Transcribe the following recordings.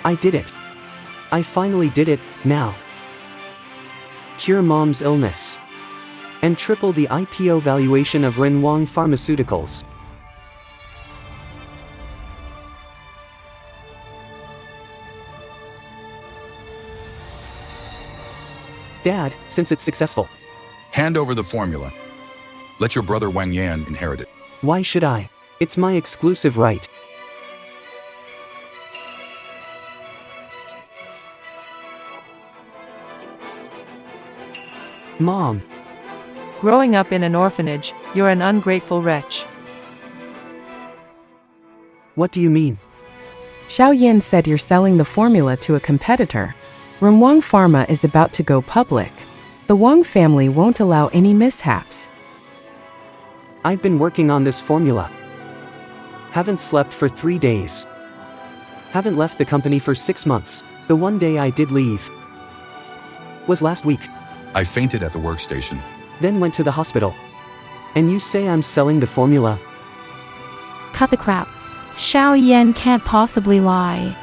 I did it. I finally did it, now. Cure mom's illness. And triple the IPO valuation of Wong Pharmaceuticals. Dad, since it's successful. Hand over the formula. Let your brother Wang Yan inherit it. Why should I? It's my exclusive right. Mom. Growing up in an orphanage, you're an ungrateful wretch. What do you mean? Xiao Yan said you're selling the formula to a competitor. Wong Pharma is about to go public. The Wong family won't allow any mishaps. I've been working on this formula. Haven't slept for 3 days. Haven't left the company for 6 months. The one day I did leave was last week. I fainted at the workstation. Then went to the hospital. And you say I'm selling the formula? Cut the crap. Xiao Yan can't possibly lie.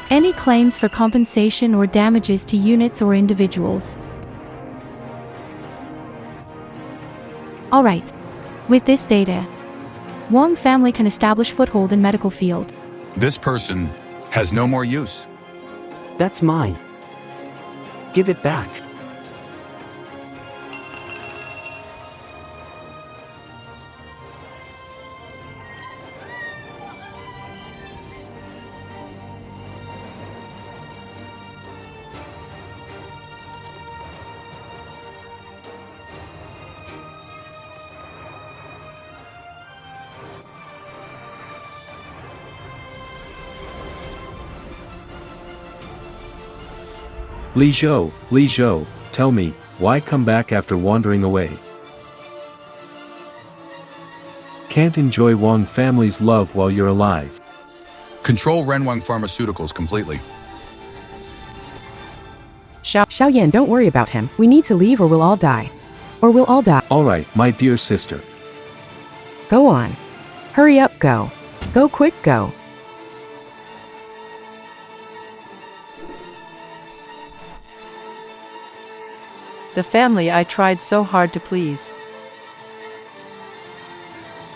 Any claims for compensation or damages to units or individuals? Alright. With this data, Wong family can establish foothold in medical field. This person has no more use. That's mine. Give it back. Li Zhou, tell me, why come back after wandering away? Can't enjoy Wong family's love while you're alive. Control Wong Pharmaceuticals completely. Xiao Yan, don't worry about him. We need to leave or we'll all die. Alright, my dear sister. Go on. Hurry up, go. Go quick, go. The family I tried so hard to please.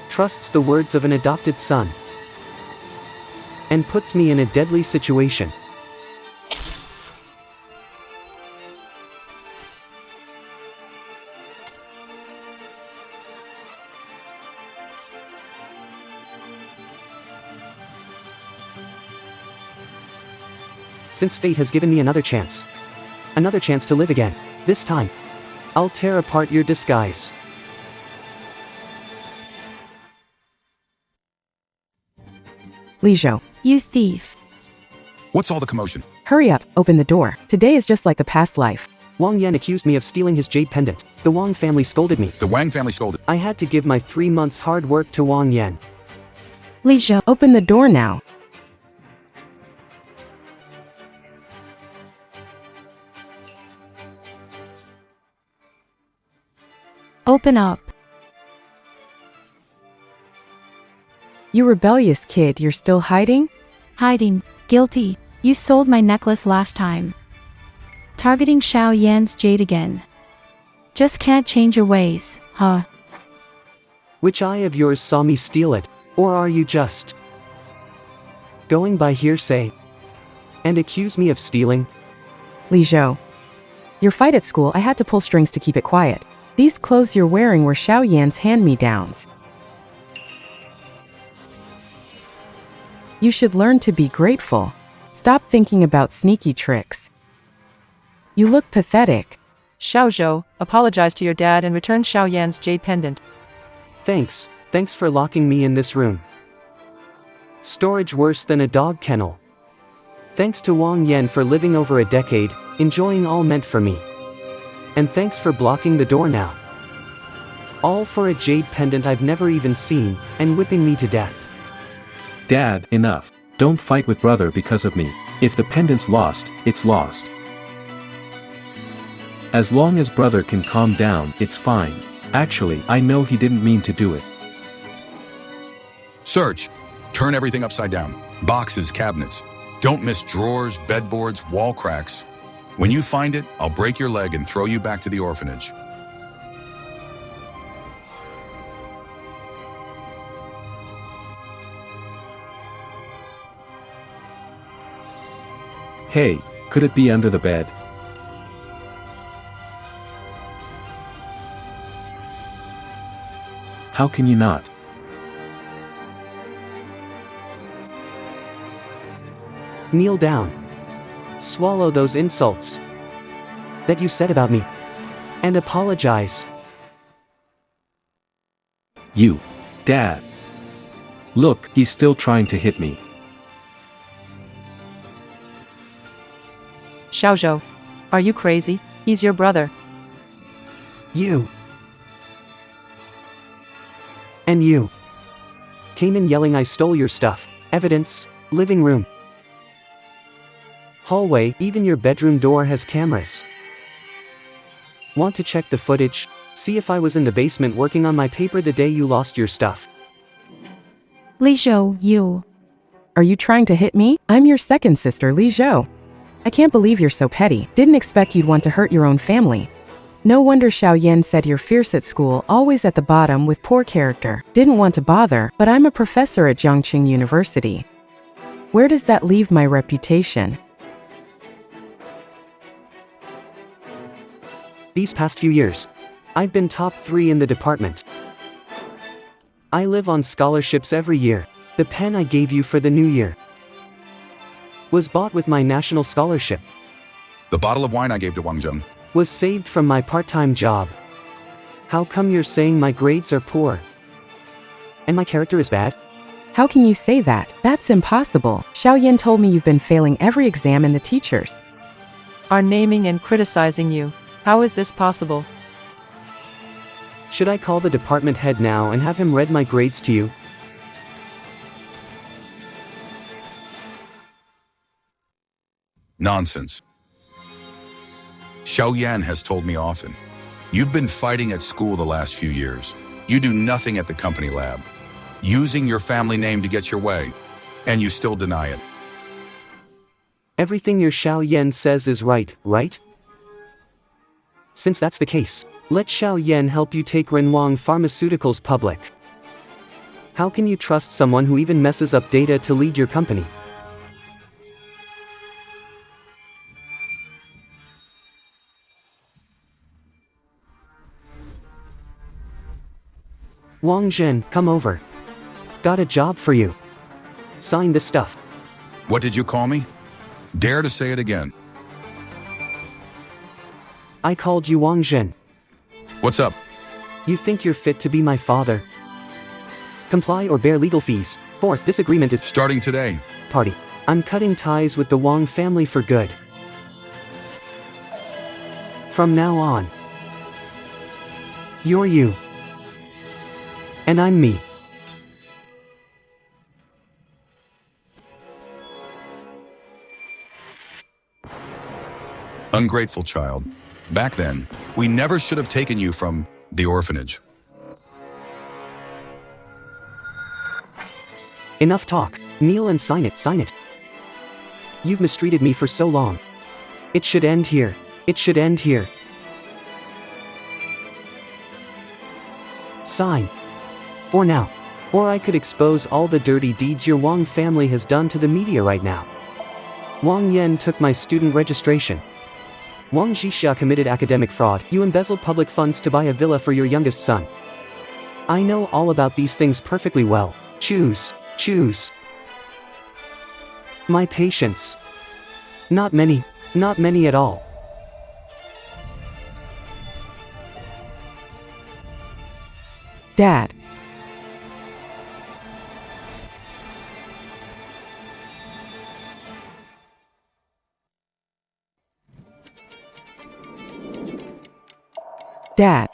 Trusts the words of an adopted son. And puts me in a deadly situation. Since fate has given me another chance to live again. This time, I'll tear apart your disguise. Li Zhou. You thief. What's all the commotion? Hurry up, open the door. Today is just like the past life. Wang Yan accused me of stealing his jade pendant. The Wong family scolded me. The Wang family scolded. I had to give my 3 months hard work to Wang Yan. Li Zhou. Open the door now. Open up. You rebellious kid, you're still hiding? Hiding. Guilty. You sold my necklace last time. Targeting Xiao Yan's jade again. Just can't change your ways, huh? Which eye of yours saw me steal it, or are you just going by hearsay and accuse me of stealing? Li Zhou. Your fight at school, I had to pull strings to keep it quiet. These clothes you're wearing were Xiao Yan's hand-me-downs. You should learn to be grateful. Stop thinking about sneaky tricks. You look pathetic. Xiao Zhou, apologize to your dad and return Xiao Yan's jade pendant. Thanks for locking me in this room. Storage worse than a dog kennel. Thanks to Wang Yan for living over a decade, enjoying all meant for me. And thanks for blocking the door now. All for a jade pendant I've never even seen, and whipping me to death. Dad, enough. Don't fight with brother because of me. If the pendant's lost, it's lost. As long as brother can calm down, it's fine. Actually, I know he didn't mean to do it. Search. Turn everything upside down. Boxes, cabinets. Don't miss drawers, bedboards, wall cracks. When you find it, I'll break your leg and throw you back to the orphanage. Hey, could it be under the bed? How can you not? Kneel down. Swallow those insults that you said about me. And apologize. You. Dad. Look, he's still trying to hit me. Xiaozhou. Are you crazy? He's your brother. You. And you. Came in yelling I stole your stuff. Evidence, living room. Hallway, even your bedroom door has cameras. Want to check the footage? See if I was in the basement working on my paper the day you lost your stuff. Li Zhou, you. Are you trying to hit me? I'm your second sister, Li Zhou. I can't believe you're so petty. Didn't expect you'd want to hurt your own family. No wonder Xiao Yan said you're fierce at school, always at the bottom with poor character. Didn't want to bother, but I'm a professor at Jiangqing University. Where does that leave my reputation? These past few years, I've been top 3 in the department. I live on scholarships every year. The pen I gave you for the new year was bought with my national scholarship. The bottle of wine I gave to Wang Zheng. Was saved from my part-time job. How come you're saying my grades are poor? And my character is bad? How can you say that? That's impossible. Xiao Yan told me you've been failing every exam and the teachers Are naming and criticizing you. How is this possible? Should I call the department head now and have him read my grades to you? Nonsense. Xiao Yan has told me often. You've been fighting at school the last few years. You do nothing at the company lab. Using your family name to get your way. And you still deny it. Everything your Xiao Yan says is right, right? Since that's the case, let Xiao Yan help you take Renwang Pharmaceuticals public. How can you trust someone who even messes up data to lead your company? Wang Zhen, come over. Got a job for you. Sign this stuff. What did you call me? Dare to say it again. I called you Wang Zhen. What's up? You think you're fit to be my father? Comply or bear legal fees. Fourth, this agreement is Starting today. party. I'm cutting ties with the Wong family for good. From now on, you're you. And I'm me. Ungrateful child. Back then, we never should have taken you from the orphanage. Enough talk. Kneel and sign it, sign it. You've mistreated me for so long. It should end here. It should end here. Sign. For now. Or I could expose all the dirty deeds your Wong family has done to the media right now. Wang Yan took my student registration. Wang Zhixia committed academic fraud. You embezzled public funds to buy a villa for your youngest son. I know all about these things perfectly well. Choose. Choose. My patience. Not many. Not many at all. Dad. Dad.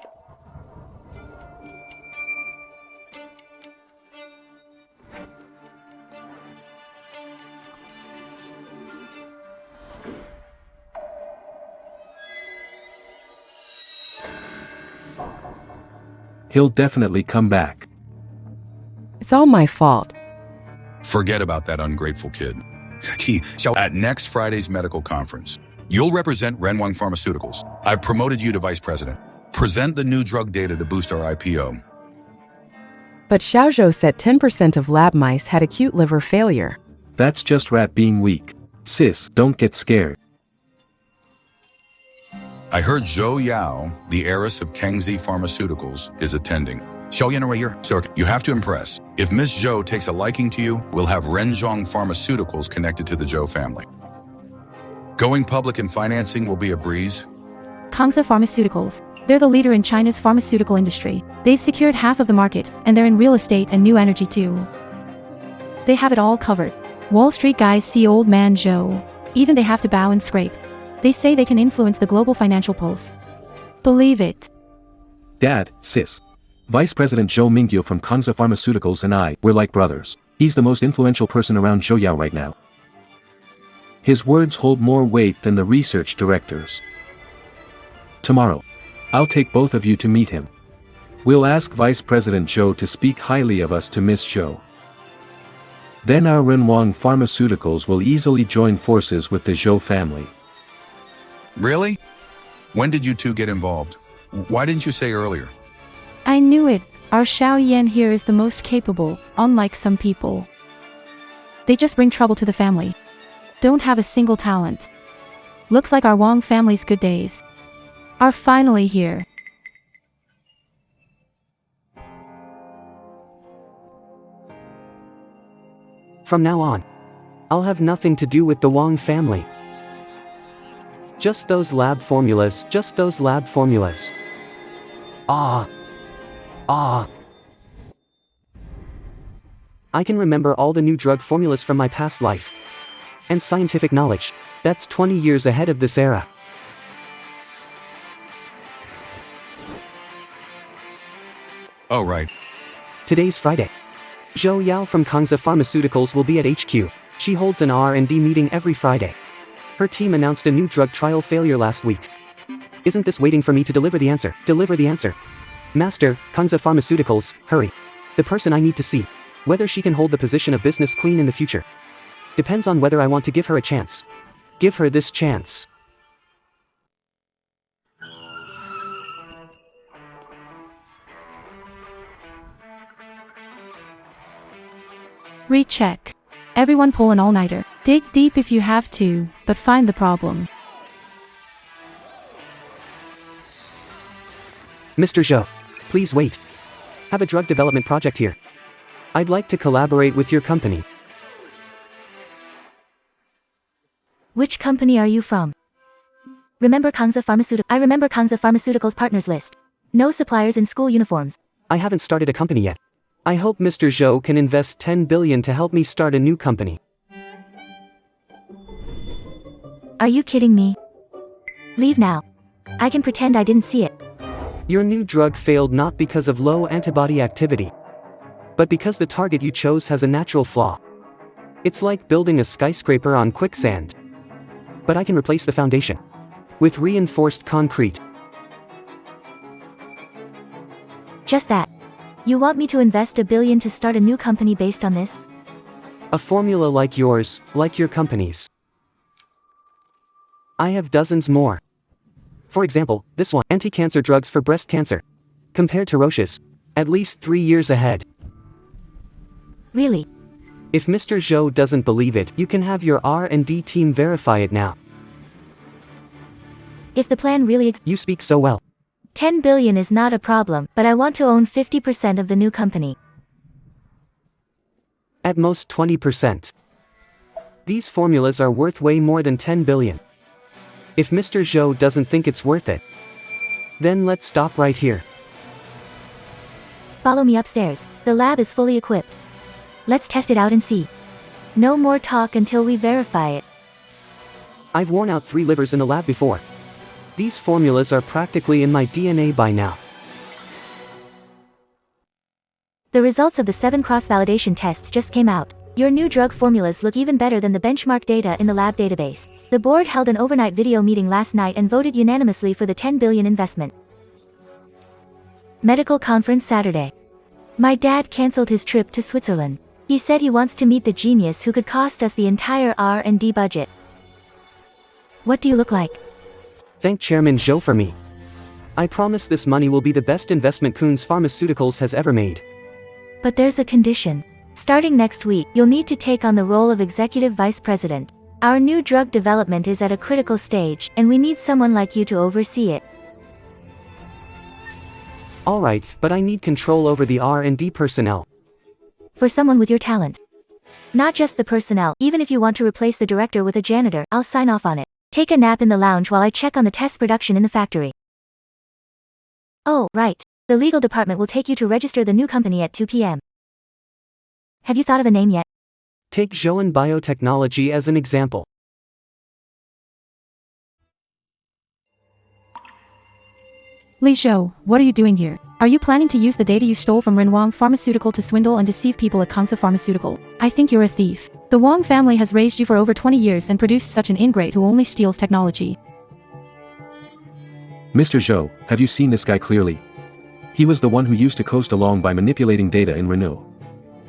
He'll definitely come back. It's all my fault. Forget about that ungrateful kid. He shall at next Friday's medical conference. You'll represent Renwang Pharmaceuticals. I've promoted you to vice president. Present the new drug data to boost our IPO. But Xiaozhou said 10% of lab mice had acute liver failure. That's just rat being weak. Sis, don't get scared. I heard Zhou Yao, the heiress of Kangxi Pharmaceuticals, is attending. Xiaoyan are here, sir. You have to impress. If Miss Zhou takes a liking to you, we'll have Renzhong Pharmaceuticals connected to the Zhou family. Going public in financing will be a breeze. Kangxi Pharmaceuticals. They're the leader in China's pharmaceutical industry. They've secured half of the market, and they're in real estate and new energy too. They have it all covered. Wall Street guys see old man Zhou. Even they have to bow and scrape. They say they can influence the global financial pulse. Believe it. Dad, sis. Vice President Zhou Mingyu from Kangxi Pharmaceuticals and I, we're like brothers. He's the most influential person around Zhouyao right now. His words hold more weight than the research directors. Tomorrow, I'll take both of you to meet him. We'll ask Vice President Zhou to speak highly of us to Miss Zhou. Then our Renwang Pharmaceuticals will easily join forces with the Zhou family. Really? When did you two get involved? Why didn't you say earlier? I knew it. Our Xiaoyan here is the most capable, unlike some people. They just bring trouble to the family. Don't have a single talent. Looks like our Wong family's good days are finally here. From now on, I'll have nothing to do with the Wong family. Just those lab formulas, just those lab formulas. Ah. I can remember all the new drug formulas from my past life. And scientific knowledge. That's 20 years ahead of this era. Oh, right. Today's Friday. Zhou Yao from Kangxi Pharmaceuticals will be at HQ. She holds an R&D meeting every Friday. Her team announced a new drug trial failure last week. Isn't this waiting for me to deliver the answer? Deliver the answer. Master, Kangxi Pharmaceuticals, hurry. The person I need to see. Whether she can hold the position of business queen in the future depends on whether I want to give her a chance. Give her this chance. Recheck. Everyone pull an all-nighter. Dig deep if you have to, but find the problem. Mr. Zhou, please wait. Have a drug development project here. I'd like to collaborate with your company. Which company are you from? I remember Kangxi Pharmaceuticals partners list. No suppliers in school uniforms. I haven't started a company yet. I hope Mr. Zhou can invest 10 billion to help me start a new company. Are you kidding me? Leave now. I can pretend I didn't see it. Your new drug failed not because of low antibody activity, but because the target you chose has a natural flaw. It's like building a skyscraper on quicksand. But I can replace the foundation with reinforced concrete. Just that. You want me to invest 1 billion to start a new company based on this? A formula like yours, like your company's. I have dozens more. For example, this one, anti-cancer drugs for breast cancer. Compared to Roche's, at least 3 years ahead. Really? If Mr. Zhou doesn't believe it, you can have your R&D team verify it now. If the plan really You speak so well. 10 billion is not a problem, but I want to own 50% of the new company. At most 20%. These formulas are worth way more than 10 billion. If Mr. Zhou doesn't think it's worth it, then let's stop right here. Follow me upstairs. The lab is fully equipped. Let's test it out and see. No more talk until we verify it. I've worn out 3 livers in the lab before. These formulas are practically in my DNA by now. The results of the 7 cross-validation tests just came out. Your new drug formulas look even better than the benchmark data in the lab database. The board held an overnight video meeting last night and voted unanimously for the 10 billion investment. Medical conference Saturday. My dad cancelled his trip to Switzerland. He said he wants to meet the genius who could cost us the entire R&D budget. What do you look like? Thank Chairman Zhou for me. I promise this money will be the best investment Kunz Pharmaceuticals has ever made. But there's a condition. Starting next week, you'll need to take on the role of Executive Vice President. Our new drug development is at a critical stage, and we need someone like you to oversee it. Alright, but I need control over the R&D personnel. For someone with your talent. Not just the personnel, even if you want to replace the director with a janitor, I'll sign off on it. Take a nap in the lounge while I check on the test production in the factory. Oh, right. The legal department will take you to register the new company at 2 p.m. Have you thought of a name yet? Take Zhouan Biotechnology as an example. Li Zhou, what are you doing here? Are you planning to use the data you stole from Wong Pharmaceutical to swindle and deceive people at Kangsa Pharmaceutical? I think you're a thief. The Wong family has raised you for over 20 years and produced such an ingrate who only steals technology. Mr. Zhou, have you seen this guy clearly? He was the one who used to coast along by manipulating data in Renault.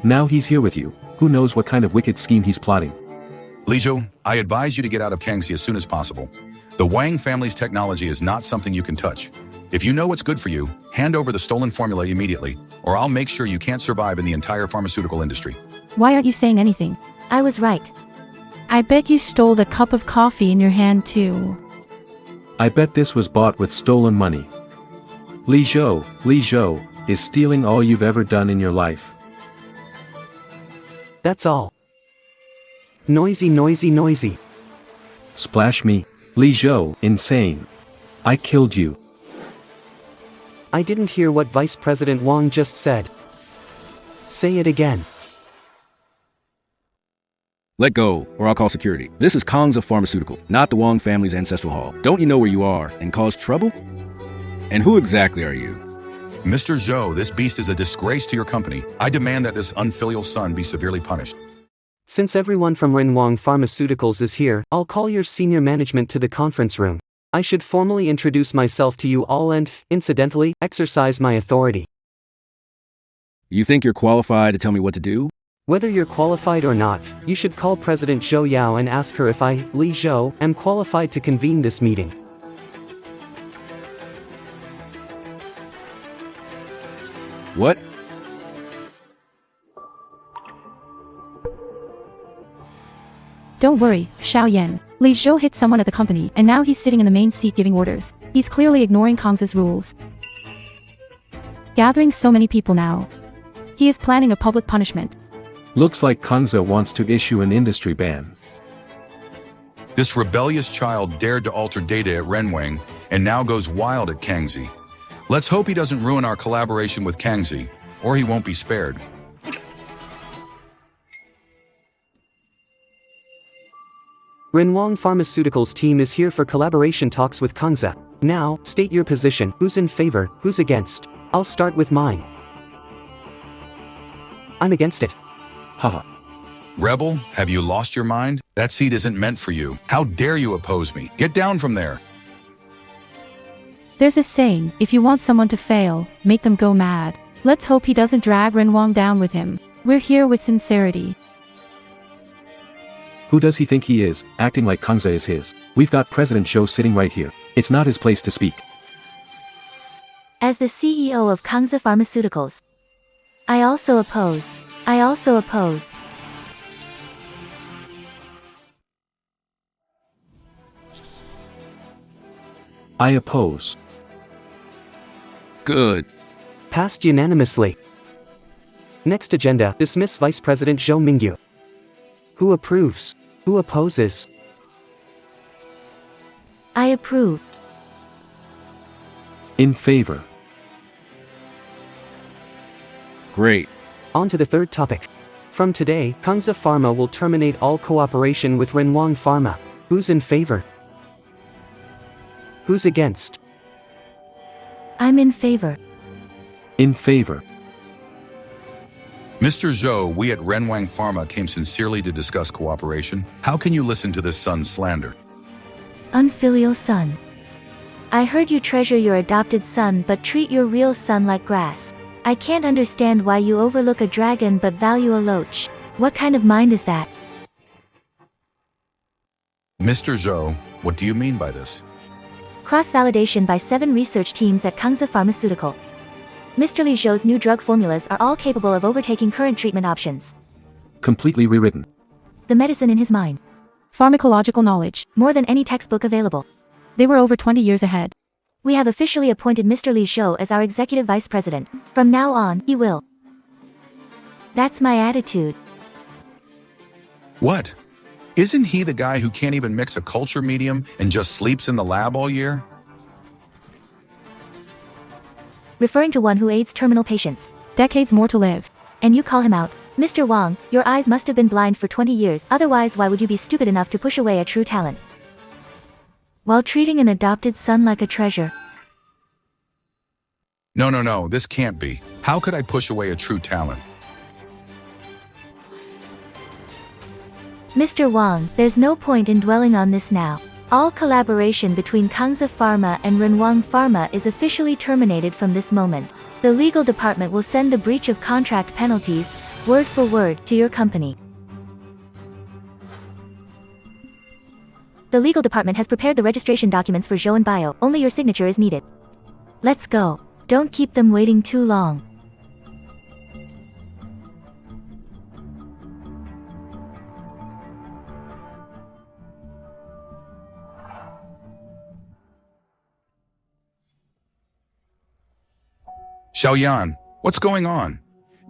Now he's here with you. Who knows what kind of wicked scheme he's plotting? Li Zhou, I advise you to get out of Kangxi as soon as possible. The Wang family's technology is not something you can touch. If you know what's good for you, hand over the stolen formula immediately, or I'll make sure you can't survive in the entire pharmaceutical industry. Why aren't you saying anything? I was right. I bet you stole the cup of coffee in your hand too. I bet this was bought with stolen money. Li Zhou is stealing all you've ever done in your life. That's all. Noisy, noisy, noisy. Splash me. Li Zhou, insane. I killed you. I didn't hear what Vice President Wong just said. Say it again. Let go, or I'll call security. This is Kangsa Pharmaceutical, not the Wong family's ancestral hall. Don't you know where you are and cause trouble? And who exactly are you? Mr. Zhou, this beast is a disgrace to your company. I demand that this unfilial son be severely punished. Since everyone from Wong Pharmaceuticals is here, I'll call your senior management to the conference room. I should formally introduce myself to you all and, incidentally, exercise my authority. You think you're qualified to tell me what to do? Whether you're qualified or not, you should call President Zhou Yao and ask her if I, Li Zhou, am qualified to convene this meeting. What? Don't worry, Xiaoyan. Li Zhou hit someone at the company, and now he's sitting in the main seat giving orders. He's clearly ignoring Kangsa's rules. Gathering so many people now. He is planning a public punishment. Looks like Kangsa wants to issue an industry ban. This rebellious child dared to alter data at Renwang, and now goes wild at Kangxi. Let's hope he doesn't ruin our collaboration with Kangxi, or he won't be spared. Wong Pharmaceuticals team is here for collaboration talks with Kangsa. Now, state your position, who's in favor, who's against. I'll start with mine. I'm against it. Haha. Rebel, have you lost your mind? That seat isn't meant for you. How dare you oppose me? Get down from there. There's a saying, if you want someone to fail, make them go mad. Let's hope he doesn't drag Wong down with him. We're here with sincerity. Who does he think he is, acting like Kangsa is his? We've got President Zhou sitting right here. It's not his place to speak. As the CEO of Kangsa Pharmaceuticals, I also oppose. I also oppose. I oppose. Good. Passed unanimously. Next agenda, dismiss Vice President Zhou Mingyu. Who approves? Who opposes? I approve. In favor. Great. On to the third topic. From today, Kangsa Pharma will terminate all cooperation with Wong Pharma. Who's in favor? Who's against? I'm in favor. In favor. Mr. Zhou, we at Renwang Pharma came sincerely to discuss cooperation. How can you listen to this son's slander? Unfilial son. I heard you treasure your adopted son but treat your real son like grass. I can't understand why you overlook a dragon but value a loach. What kind of mind is that? Mr. Zhou, what do you mean by this? Cross-validation by 7 research teams at Kangzi Pharmaceutical. Mr. Li Zhou's new drug formulas are all capable of overtaking current treatment options. Completely rewritten. The medicine in his mind. Pharmacological knowledge. More than any textbook available. They were over 20 years ahead. We have officially appointed Mr. Li Zhou as our executive vice president. From now on, he will. That's my attitude. What? Isn't he the guy who can't even mix a culture medium and just sleeps in the lab all year? Referring to one who aids terminal patients. Decades more to live. And you call him out. Mr. Wong, your eyes must have been blind for 20 years, otherwise why would you be stupid enough to push away a true talent? While treating an adopted son like a treasure. No, this can't be. How could I push away a true talent? Mr. Wong, there's no point in dwelling on this now. All collaboration between Kangzi Pharma and Renwang Pharma is officially terminated from this moment. The legal department will send the breach of contract penalties, word for word, to your company. The legal department has prepared the registration documents for Zhou and Bio, only your signature is needed. Let's go. Don't keep them waiting too long. Xiaoyan, what's going on?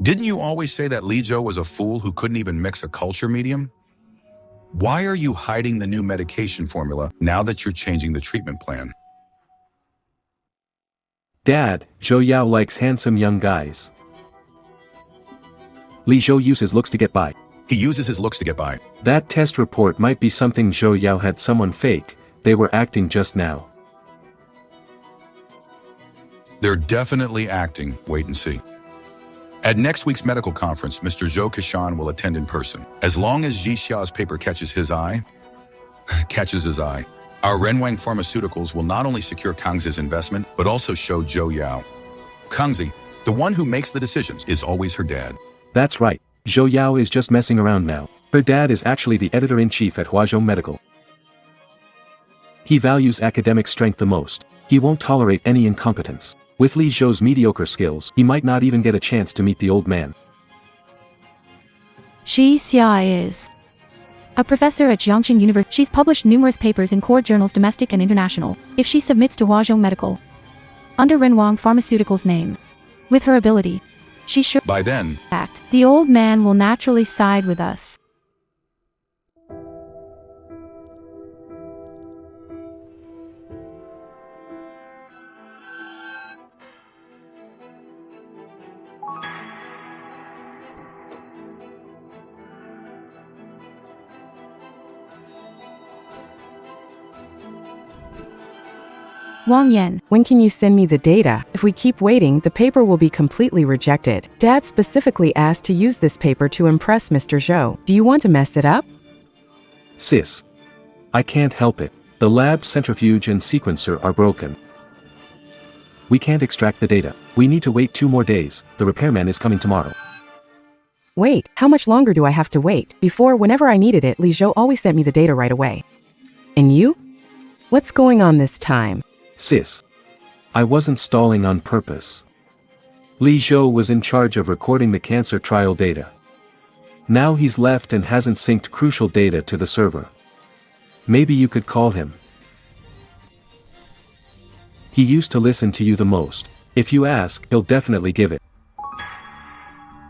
Didn't you always say that Li Zhou was a fool who couldn't even mix a culture medium? Why are you hiding the new medication formula now that you're changing the treatment plan? Dad, Zhou Yao likes handsome young guys. Li Zhou uses looks to get by. He uses his looks to get by. That test report might be something Zhou Yao had someone fake. They were acting just now. They're definitely acting. Wait and see. At next week's medical conference, Mr. Zhou Kashan will attend in person. As long as Ji Xia's paper catches his eye, our Renwang Pharmaceuticals will not only secure Kangzi's investment, but also show Zhou Yao. Kangzi, the one who makes the decisions, is always her dad. That's right. Zhou Yao is just messing around now. Her dad is actually the editor-in-chief at Huazhou Medical. He values academic strength the most. He won't tolerate any incompetence. With Li Zhou's mediocre skills, he might not even get a chance to meet the old man. Ji Xia is a professor at Jiangxing University. She's published numerous papers in core journals domestic and international. If she submits to Huazhou Medical under Renwang Pharmaceuticals' name, with her ability, she should By then, act. The old man will naturally side with us. Wang Yan. When can you send me the data? If we keep waiting, the paper will be completely rejected. Dad specifically asked to use this paper to impress Mr. Zhou. Do you want to mess it up? Sis. I can't help it. The lab centrifuge and sequencer are broken. We can't extract the data. We need to wait 2 more days. The repairman is coming tomorrow. Wait, how much longer do I have to wait? Before, whenever I needed it, Li Zhou always sent me the data right away. And you? What's going on this time? Sis. I wasn't stalling on purpose. Li Zhou was in charge of recording the cancer trial data. Now he's left and hasn't synced crucial data to the server. Maybe you could call him. He used to listen to you the most. If you ask, he'll definitely give it.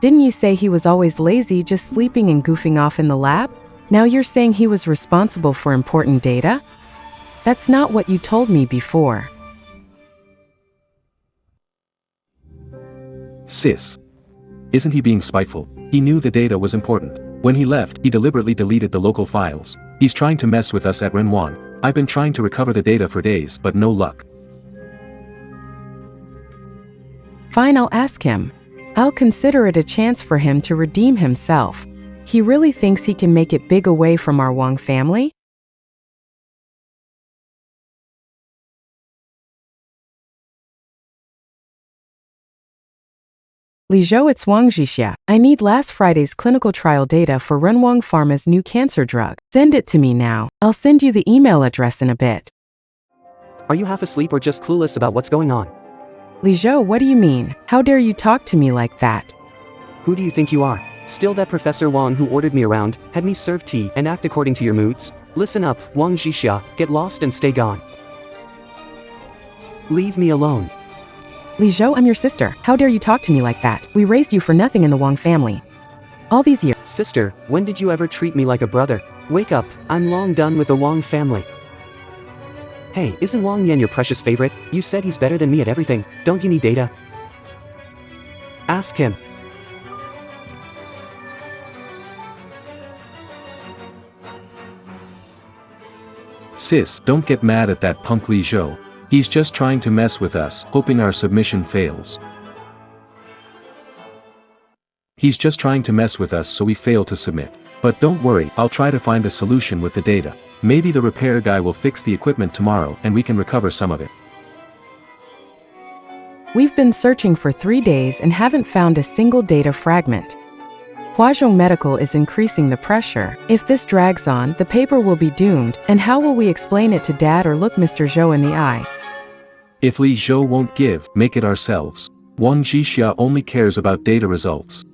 Didn't you say he was always lazy, just sleeping and goofing off in the lab? Now you're saying he was responsible for important data? That's not what you told me before. Sis. Isn't he being spiteful? He knew the data was important. When he left, he deliberately deleted the local files. He's trying to mess with us at Renwang. I've been trying to recover the data for days, but no luck. Fine, I'll ask him. I'll consider it a chance for him to redeem himself. He really thinks he can make it big away from our Wong family? Li Zhou, it's Wang Jixia. I need last Friday's clinical trial data for Renwang Pharma's new cancer drug. Send it to me now. I'll send you the email address in a bit. Are you half asleep or just clueless about what's going on? Li Zhou, what do you mean? How dare you talk to me like that? Who do you think you are? Still that Professor Wong who ordered me around, had me serve tea and act according to your moods? Listen up, Wang Jixia, get lost and stay gone. Leave me alone. Li Zhou, I'm your sister. How dare you talk to me like that? We raised you for nothing in the Wong family. All these years. Sister, when did you ever treat me like a brother? Wake up, I'm long done with the Wong family. Hey, isn't Wang Yan your precious favorite? You said he's better than me at everything, don't you need data? Ask him. Sis, don't get mad at that punk Li Zhou. He's just trying to mess with us, hoping our submission fails. He's just trying to mess with us so we fail to submit. But don't worry, I'll try to find a solution with the data. Maybe the repair guy will fix the equipment tomorrow and we can recover some of it. We've been searching for 3 days and haven't found a single data fragment. Huazhong Medical is increasing the pressure. If this drags on, the paper will be doomed, and how will we explain it to Dad or look Mr. Zhou in the eye? If Li Zhou won't give, make it ourselves. Wang Jixia only cares about data results.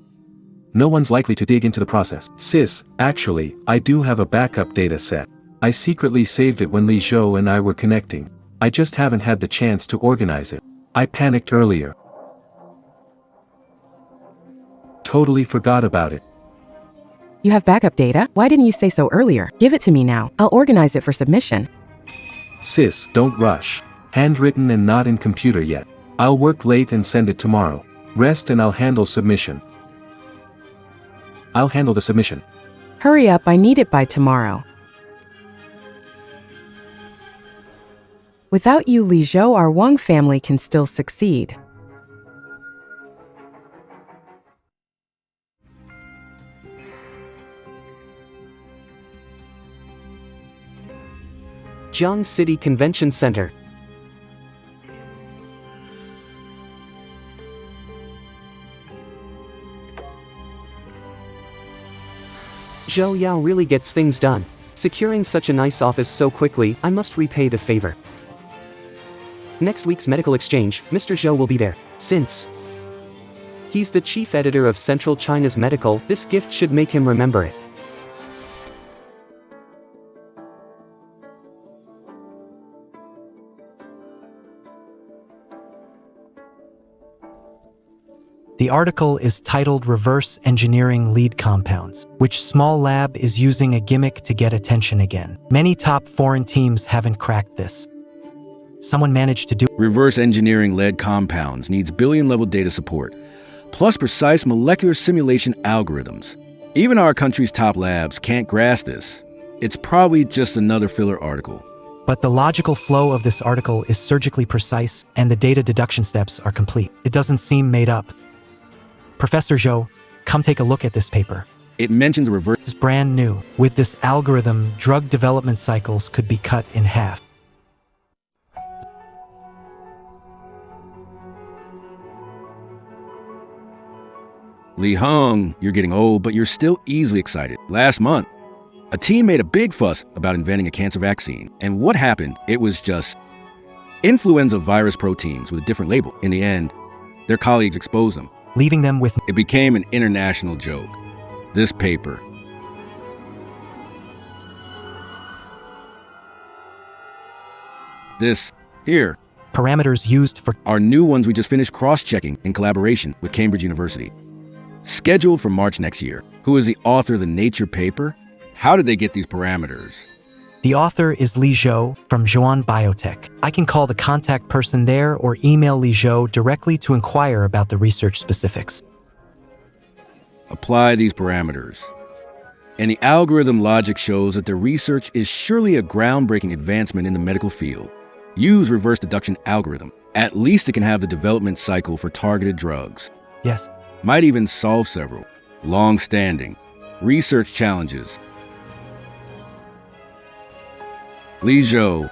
No one's likely to dig into the process. Sis, actually, I do have a backup data set. I secretly saved it when Li Zhou and I were connecting. I just haven't had the chance to organize it. I panicked earlier. Totally forgot about it. You have backup data? Why didn't you say so earlier? Give it to me now. I'll organize it for submission. Sis, don't rush. Handwritten and not in computer yet. I'll work late and send it tomorrow. Rest and I'll handle submission. I'll handle the submission. Hurry up, I need it by tomorrow. Without you, Li Zhou, our Wong family can still succeed. Jiang City Convention Center. Zhou Yao really gets things done. Securing such a nice office so quickly, I must repay the favor. Next week's medical exchange, Mr. Zhou will be there. Since he's the chief editor of Central China's Medical, this gift should make him remember it. The article is titled Reverse Engineering Lead Compounds, which small lab is using a gimmick to get attention again. Many top foreign teams haven't cracked this. Someone managed to do Reverse engineering lead compounds needs billion-level data support, plus precise molecular simulation algorithms. Even our country's top labs can't grasp this. It's probably just another filler article. But the logical flow of this article is surgically precise, and the data deduction steps are complete. It doesn't seem made up. Professor Zhou, come take a look at this paper. It mentions reverse. It's brand new. With this algorithm, drug development cycles could be cut in half. Li Heng, you're getting old, but you're still easily excited. Last month, a team made a big fuss about inventing a cancer vaccine. And what happened? It was just influenza virus proteins with a different label. In the end, their colleagues exposed them, Leaving them with it became an international joke. This paper. This here parameters used for are new ones we just finished cross-checking in collaboration with Cambridge University. Scheduled for March next year. Who is the author of the Nature paper? How did they get these parameters? The author is Li Zhou from Zhuan Biotech. I can call the contact person there or email Li Zhou directly to inquire about the research specifics. Apply these parameters. And the algorithm logic shows that the research is surely a groundbreaking advancement in the medical field. Use reverse deduction algorithm. At least it can have the development cycle for targeted drugs. Yes. Might even solve several long-standing research challenges. Li Zhou.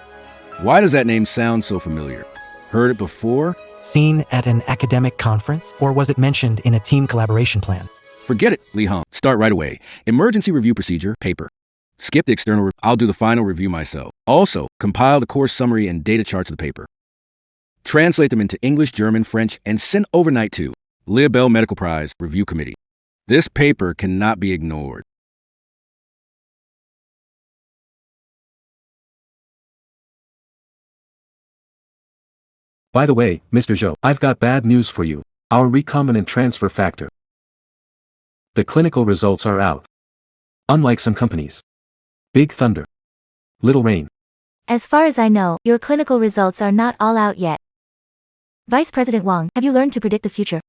Why does that name sound so familiar? Heard it before? Seen at an academic conference, or was it mentioned in a team collaboration plan? Forget it, Li Hong. Start right away. Emergency review procedure, paper. Skip the external. I'll do the final review myself. Also, compile the course summary and data charts of the paper. Translate them into English, German, French, and send overnight to Leah Bell Medical Prize Review Committee. This paper cannot be ignored. By the way, Mr. Zhou, I've got bad news for you. Our recombinant transfer factor. The clinical results are out. Unlike some companies. Big thunder. Little rain. As far as I know, your clinical results are not all out yet. Vice President Wong, have you learned to predict the future?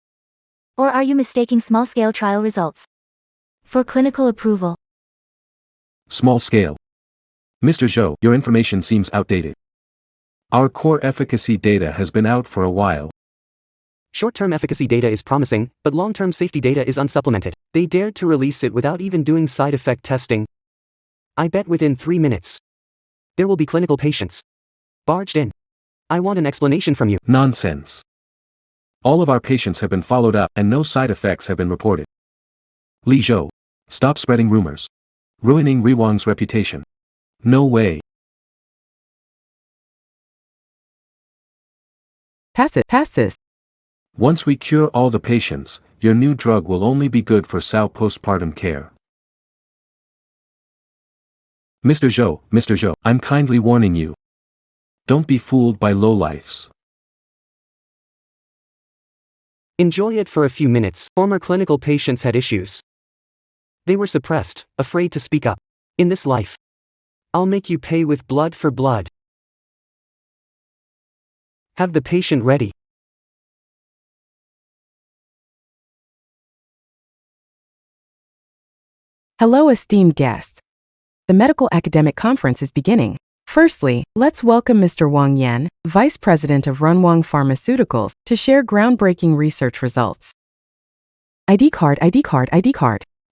Or are you mistaking small-scale trial results for clinical approval? Small scale. Mr. Zhou, your information seems outdated. Our core efficacy data has been out for a while. Short-term efficacy data is promising, but long-term safety data is unsupplemented. They dared to release it without even doing side effect testing. I bet within 3 minutes, there will be clinical patients barged in. I want an explanation from you. Nonsense. All of our patients have been followed up and no side effects have been reported. Li Zhou, stop spreading rumors. Ruining Wong's reputation. No way. Pass this. Once we cure all the patients, your new drug will only be good for Sao postpartum care. Mr. Zhou, I'm kindly warning you. Don't be fooled by lowlifes. Enjoy it for a few minutes. Former clinical patients had issues. They were suppressed, afraid to speak up. In this life, I'll make you pay with blood for blood. Have the patient ready. Hello, esteemed guests. The medical academic conference is beginning. Firstly, let's welcome Mr. Wong Yan, Vice President of Wong Pharmaceuticals, to share groundbreaking research results. ID card.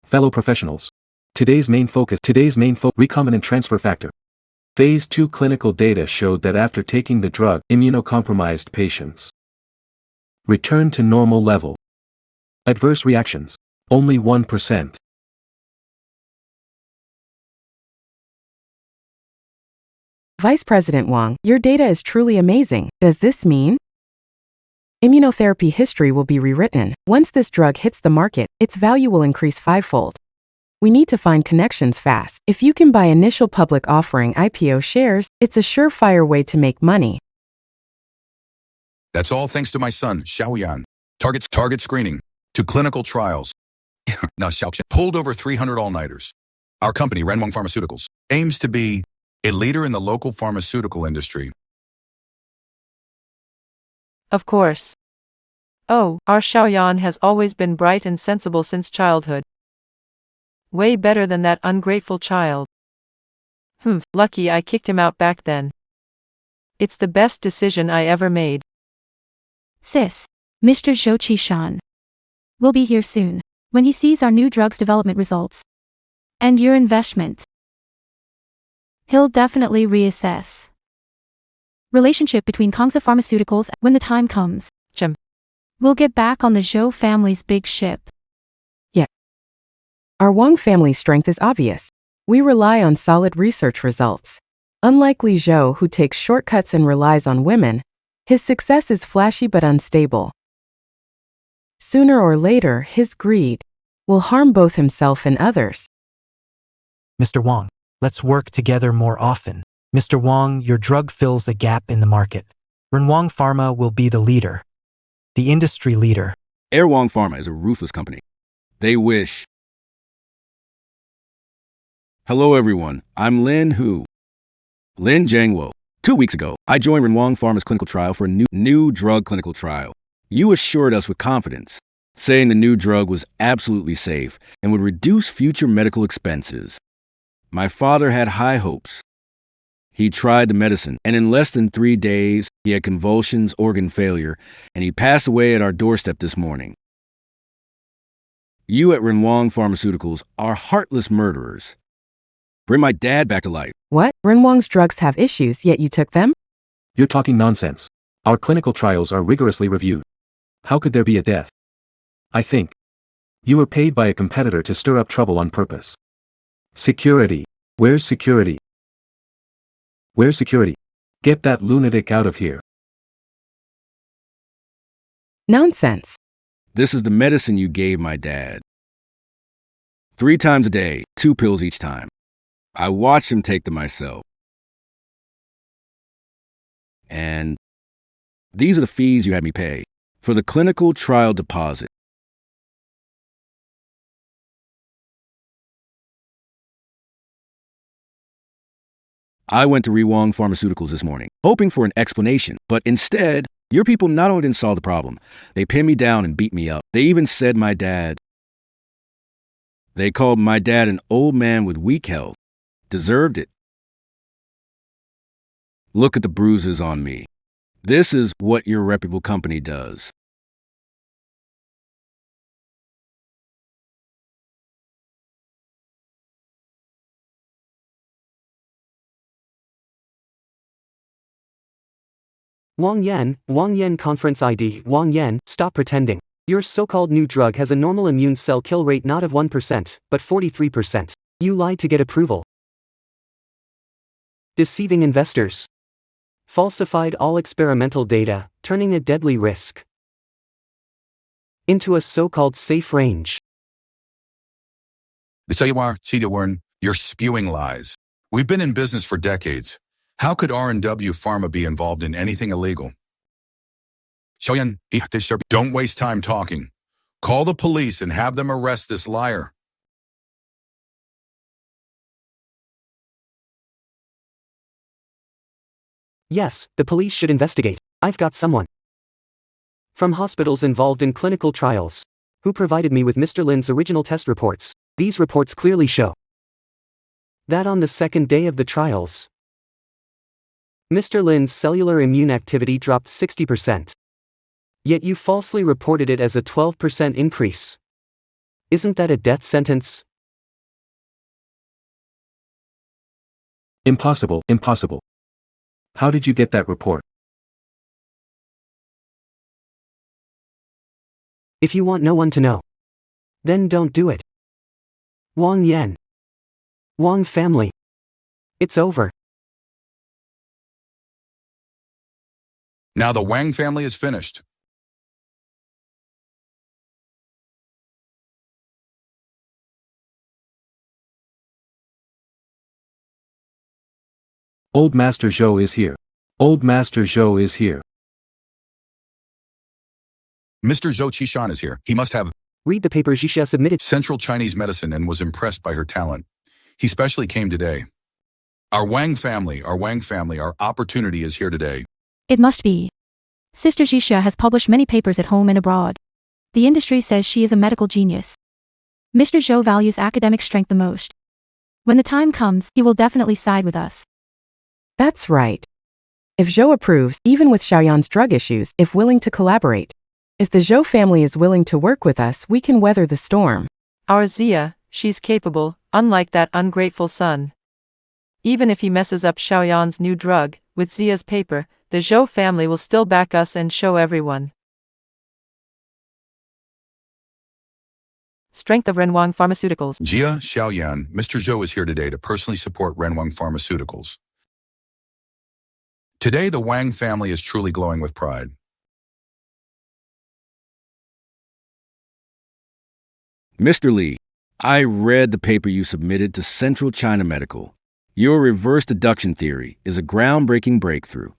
Fellow professionals. Today's main focus, recombinant transfer factor. Phase 2 clinical data showed that after taking the drug, immunocompromised patients return to normal level. Adverse reactions, only 1%. Vice President Wong, your data is truly amazing. Does this mean immunotherapy history will be rewritten? Once this drug hits the market, its value will increase 5-fold. We need to find connections fast. If you can buy initial public offering IPO shares, it's a surefire way to make money. That's all thanks to my son, Xiaoyan. Target screening to clinical trials. Now, Xiaoyan pulled over 300 all-nighters. Our company, Wong Pharmaceuticals, aims to be a leader in the local pharmaceutical industry. Of course. Oh, our Xiaoyan has always been bright and sensible since childhood. Way better than that ungrateful child. Lucky I kicked him out back then. It's the best decision I ever made. Sis, Mr. Zhou Qishan will be here soon. When he sees our new drug's development results and your investment, he'll definitely reassess relationship between Kangsa Pharmaceuticals when the time comes. We'll get back on the Zhou family's big ship. Our Wong family strength is obvious. We rely on solid research results. Unlike Li Zhou, who takes shortcuts and relies on women, his success is flashy but unstable. Sooner or later, his greed will harm both himself and others. Mr. Wong, let's work together more often. Mr. Wong, your drug fills a gap in the market. Wong Pharma will be the leader, the industry leader. Wong Pharma is a ruthless company. They wish. Hello everyone, I'm Lin Jiangwo. 2 weeks ago, I joined Wong Pharma's clinical trial for a new drug clinical trial. You assured us with confidence, saying the new drug was absolutely safe and would reduce future medical expenses. My father had high hopes. He tried the medicine, and in less than 3 days, he had convulsions, organ failure, and he passed away at our doorstep this morning. You at Wong Pharmaceuticals are heartless murderers. Bring my dad back to life. What? Wong's drugs have issues, yet you took them? You're talking nonsense. Our clinical trials are rigorously reviewed. How could there be a death? I think. You were paid by a competitor to stir up trouble on purpose. Security. Where's security? Where's security? Get that lunatic out of here. Nonsense. This is the medicine you gave my dad. 3 times a day, 2 pills each time. I watched him take them myself. And these are the fees you had me pay for the clinical trial deposit. I went to Wong Pharmaceuticals this morning, hoping for an explanation, but instead, your people not only didn't solve the problem, they pinned me down and beat me up. They even said they called my dad an old man with weak health. Deserved it. Look at the bruises on me. This is what your reputable company does. Wong Yan conference ID. Wong Yan, stop pretending. Your so-called new drug has a normal immune cell kill rate not of 1%, but 43%. You lied to get approval. Deceiving investors. Falsified all experimental data, turning a deadly risk into a so-called safe range. So you are, you're spewing lies. We've been in business for decades. How could R&W Pharma be involved in anything illegal? Xiaoyan, don't waste time talking. Call the police and have them arrest this liar. Yes, the police should investigate. I've got someone from hospitals involved in clinical trials who provided me with Mr. Lin's original test reports. These reports clearly show that on the second day of the trials, Mr. Lin's cellular immune activity dropped 60%. Yet you falsely reported it as a 12% increase. Isn't that a death sentence? Impossible, impossible. How did you get that report? If you want no one to know, then don't do it. Wong Yan. Wong family. It's over. Now the Wang family is finished. Old Master Zhou is here. Old Master Zhou is here. Mr. Zhou Qishan is here. He must have Read the paper Xixia submitted. Central Chinese medicine and was impressed by her talent. He specially came today. Our opportunity is here today. It must be. Sister Xixia has published many papers at home and abroad. The industry says she is a medical genius. Mr. Zhou values academic strength the most. When the time comes, he will definitely side with us. That's right. If Zhou approves, even with Xiaoyan's drug issues, if willing to collaborate. If the Zhou family is willing to work with us, we can weather the storm. Our Zia, she's capable, unlike that ungrateful son. Even if he messes up Xiaoyan's new drug, with Zia's paper, the Zhou family will still back us and show everyone. Strength of Renwang Pharmaceuticals. Jia Xiaoyan, Mr. Zhou is here today to personally support Renwang Pharmaceuticals. Today, the Wang family is truly glowing with pride. Mr. Li, I read the paper you submitted to Central China Medical. Your reverse deduction theory is a groundbreaking breakthrough.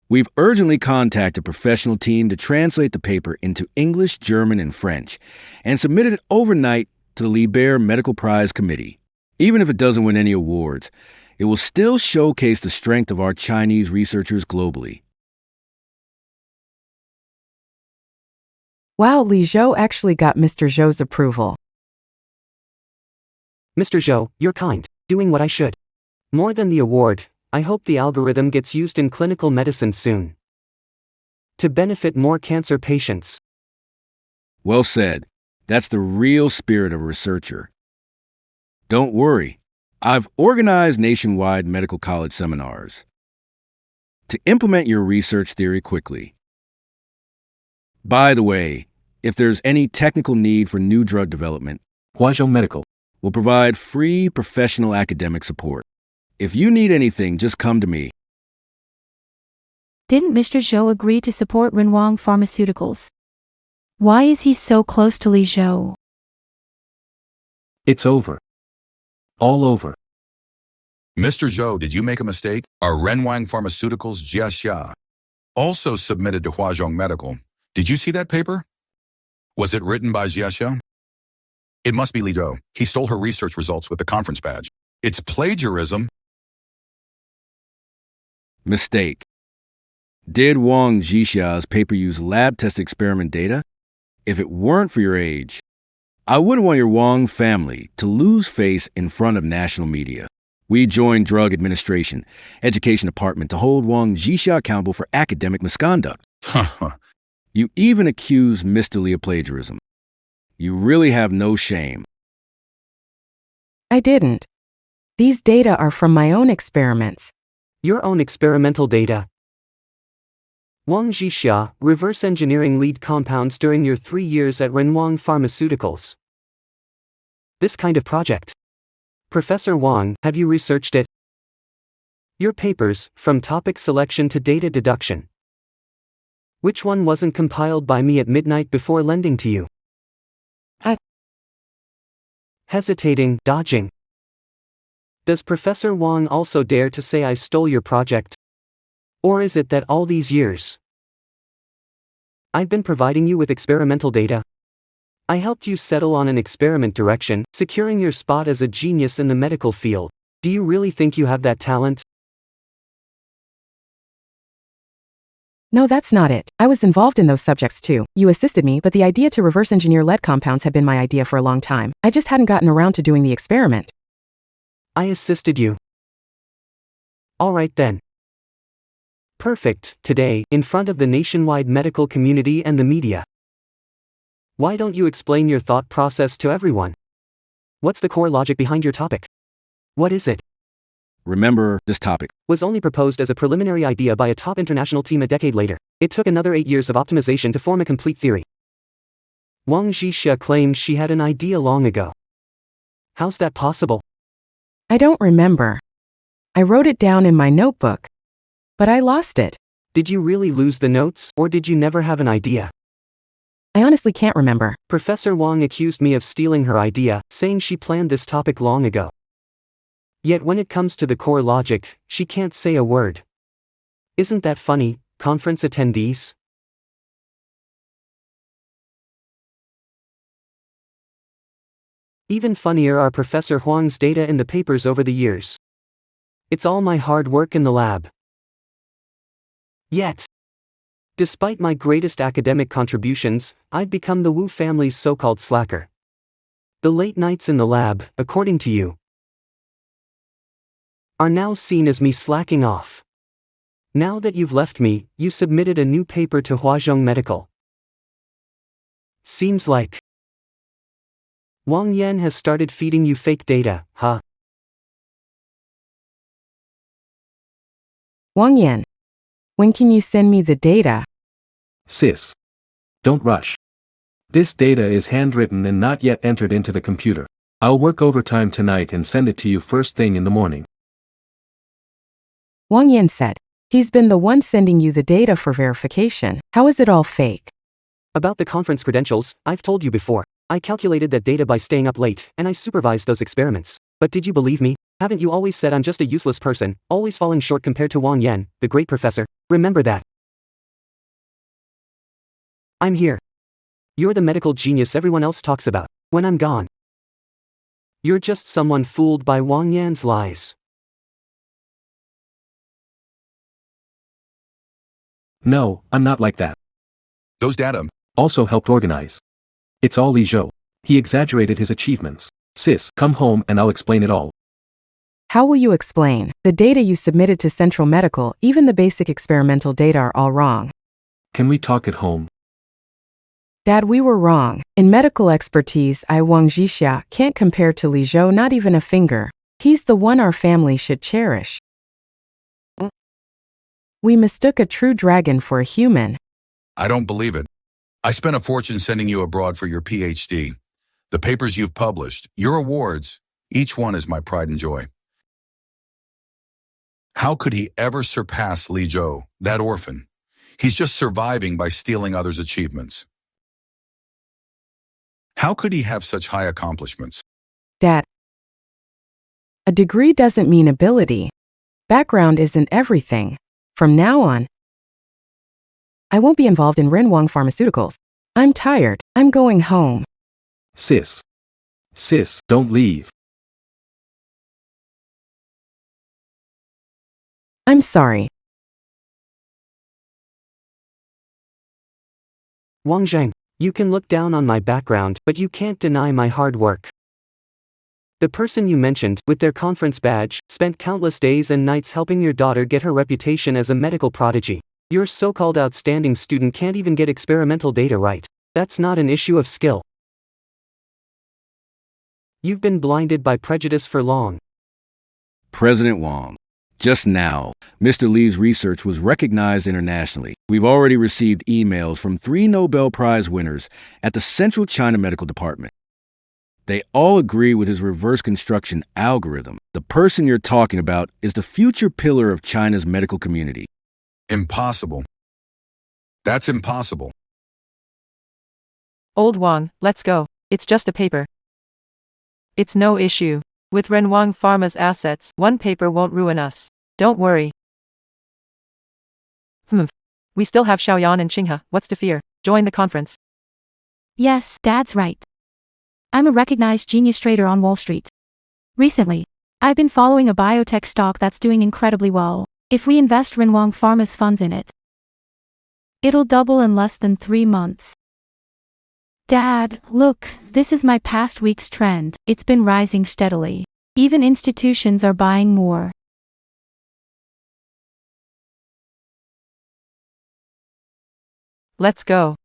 We've urgently contacted a professional team to translate the paper into English, German, and French, and submitted it overnight to the Liber Medical Prize Committee. Even if it doesn't win any awards, it will still showcase the strength of our Chinese researchers globally. Wow, Li Zhou actually got Mr. Zhou's approval. Mr. Zhou, you're kind, doing what I should. More than the award, I hope the algorithm gets used in clinical medicine soon. To benefit more cancer patients. Well said. That's the real spirit of a researcher. Don't worry. I've organized nationwide medical college seminars. to implement your research theory quickly. By the way, if there's any technical need for new drug development, Huazhong Medical. will provide free professional academic support. If you need anything, just come to me. Didn't Mr. Zhou agree to support Wong Pharmaceuticals? Why is he so close to Li Zhou? It's over. All over. Mr. Zhou, did you make a mistake? Our Renwang Pharmaceuticals Jiaxia also submitted to Huazhong Medical. Did you see that paper? Was it written by Jiaxia? It must be Li Zhou. He stole her research results with the conference badge. It's plagiarism. Mistake. Did Wong Jixia's paper use lab-tested experiment data? If it weren't for your age, I wouldn't want your Wong family to lose face in front of national media. We joined Drug Administration, Education Department to hold Wong Jixia accountable for academic misconduct. You even accuse Mr. Li of plagiarism. You really have no shame. I didn't. These data are from my own experiments. Your own experimental data. Wang Jixia, reverse engineering lead compounds during your 3 years at Renwang Pharmaceuticals. This kind of project. Professor Wang, have you researched it? Your papers, from topic selection to data deduction. Which one wasn't compiled by me at midnight before lending to you? Hesitating, dodging. Does Professor Wang also dare to say I stole your project? Or is it that all these years I've been providing you with experimental data? I helped you settle on an experiment direction, securing your spot as a genius in the medical field. Do you really think you have that talent? No, that's not it. I was involved in those subjects too. You assisted me, but the idea to reverse engineer lead compounds had been my idea for a long time. I just hadn't gotten around to doing the experiment. I assisted you. All right then. Perfect. Today, in front of the nationwide medical community and the media. Why don't you explain your thought process to everyone? What's the core logic behind your topic? What is it? Remember, this topic Was only proposed as a preliminary idea by a top international team a decade later. It took another 8 years of optimization to form a complete theory. Wang Jixia claimed she had an idea long ago. How's that possible? I don't remember. I wrote it down in my notebook. But I lost it. Did you really lose the notes, or did you never have an idea? I honestly can't remember. Professor Wang accused me of stealing her idea, saying she planned this topic long ago. Yet when it comes to the core logic, she can't say a word. Isn't that funny, conference attendees? Even funnier are Professor Huang's data in the papers over the years. It's all my hard work in the lab. Yet, despite my greatest academic contributions, I've become the Wu family's so-called slacker. The late nights in the lab, according to you, are now seen as me slacking off. Now that you've left me, you submitted a new paper to Huazhong Medical. Seems like Wang Yan has started feeding you fake data, huh? Wang Yan. When can you send me the data? Sis. Don't rush. This data is handwritten and not yet entered into the computer. I'll work overtime tonight and send it to you first thing in the morning. Wang Yan said. He's been the one sending you the data for verification. How is it all fake? About the conference credentials, I've told you before. I calculated that data by staying up late, and I supervised those experiments. But did you believe me? Haven't you always said I'm just a useless person, always falling short compared to Wang Yan, the great professor? Remember that. I'm here. You're the medical genius everyone else talks about. When I'm gone, you're just someone fooled by Wang Yan's lies. No, I'm not like that. Those data Also helped organize. It's all Li Zhou. He exaggerated his achievements. Sis, come home and I'll explain it all. How will you explain? The data you submitted to Central Medical, even the basic experimental data are all wrong. Can we talk at home? Dad, we were wrong. In medical expertise, Wang Jixia can't compare to Li Zhou, not even a finger. He's the one our family should cherish. We mistook a true dragon for a human. I don't believe it. I spent a fortune sending you abroad for your PhD. The papers you've published, your awards, each one is my pride and joy. How could he ever surpass Li Zhou, that orphan? He's just surviving by stealing others' achievements. How could he have such high accomplishments? Dad. A degree doesn't mean ability. Background isn't everything. From now on, I won't be involved in Wong Pharmaceuticals. I'm tired. I'm going home. Sis. Sis, don't leave. I'm sorry. Wang Zhang, you can look down on my background, but you can't deny my hard work. The person you mentioned, with their conference badge, spent countless days and nights helping your daughter get her reputation as a medical prodigy. Your so-called outstanding student can't even get experimental data right. That's not an issue of skill. You've been blinded by prejudice for long. President Wong. Just now, Mr. Li's research was recognized internationally. We've already received emails from 3 Nobel Prize winners at the Central China Medical Department. They all agree with his reverse construction algorithm. The person you're talking about is the future pillar of China's medical community. Impossible. That's impossible. Old Wong, let's go. It's just a paper. It's no issue. With Wong Pharma's assets, one paper won't ruin us. Don't worry. We still have Xiaoyan and Qinghe. What's to fear? Join the conference. Yes, Dad's right. I'm a recognized genius trader on Wall Street. Recently, I've been following a biotech stock that's doing incredibly well. If we invest Wong Pharma's funds in it, it'll double in less than 3 months. Dad, look, this is my past week's trend. It's been rising steadily. Even institutions are buying more. Let's go.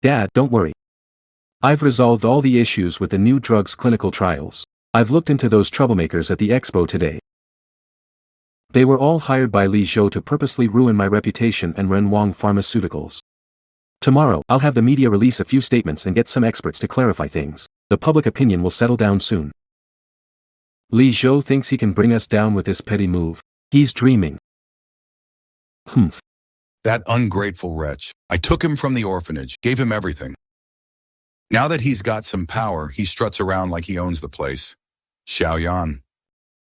Dad, don't worry. I've resolved all the issues with the new drug's clinical trials. I've looked into those troublemakers at the expo today. They were all hired by Li Zhou to purposely ruin my reputation and Wong Pharmaceuticals. Tomorrow, I'll have the media release a few statements and get some experts to clarify things. The public opinion will settle down soon. Li Zhou thinks he can bring us down with this petty move. He's dreaming. That ungrateful wretch. I took him from the orphanage, gave him everything. Now that he's got some power, he struts around like he owns the place. Xiaoyan.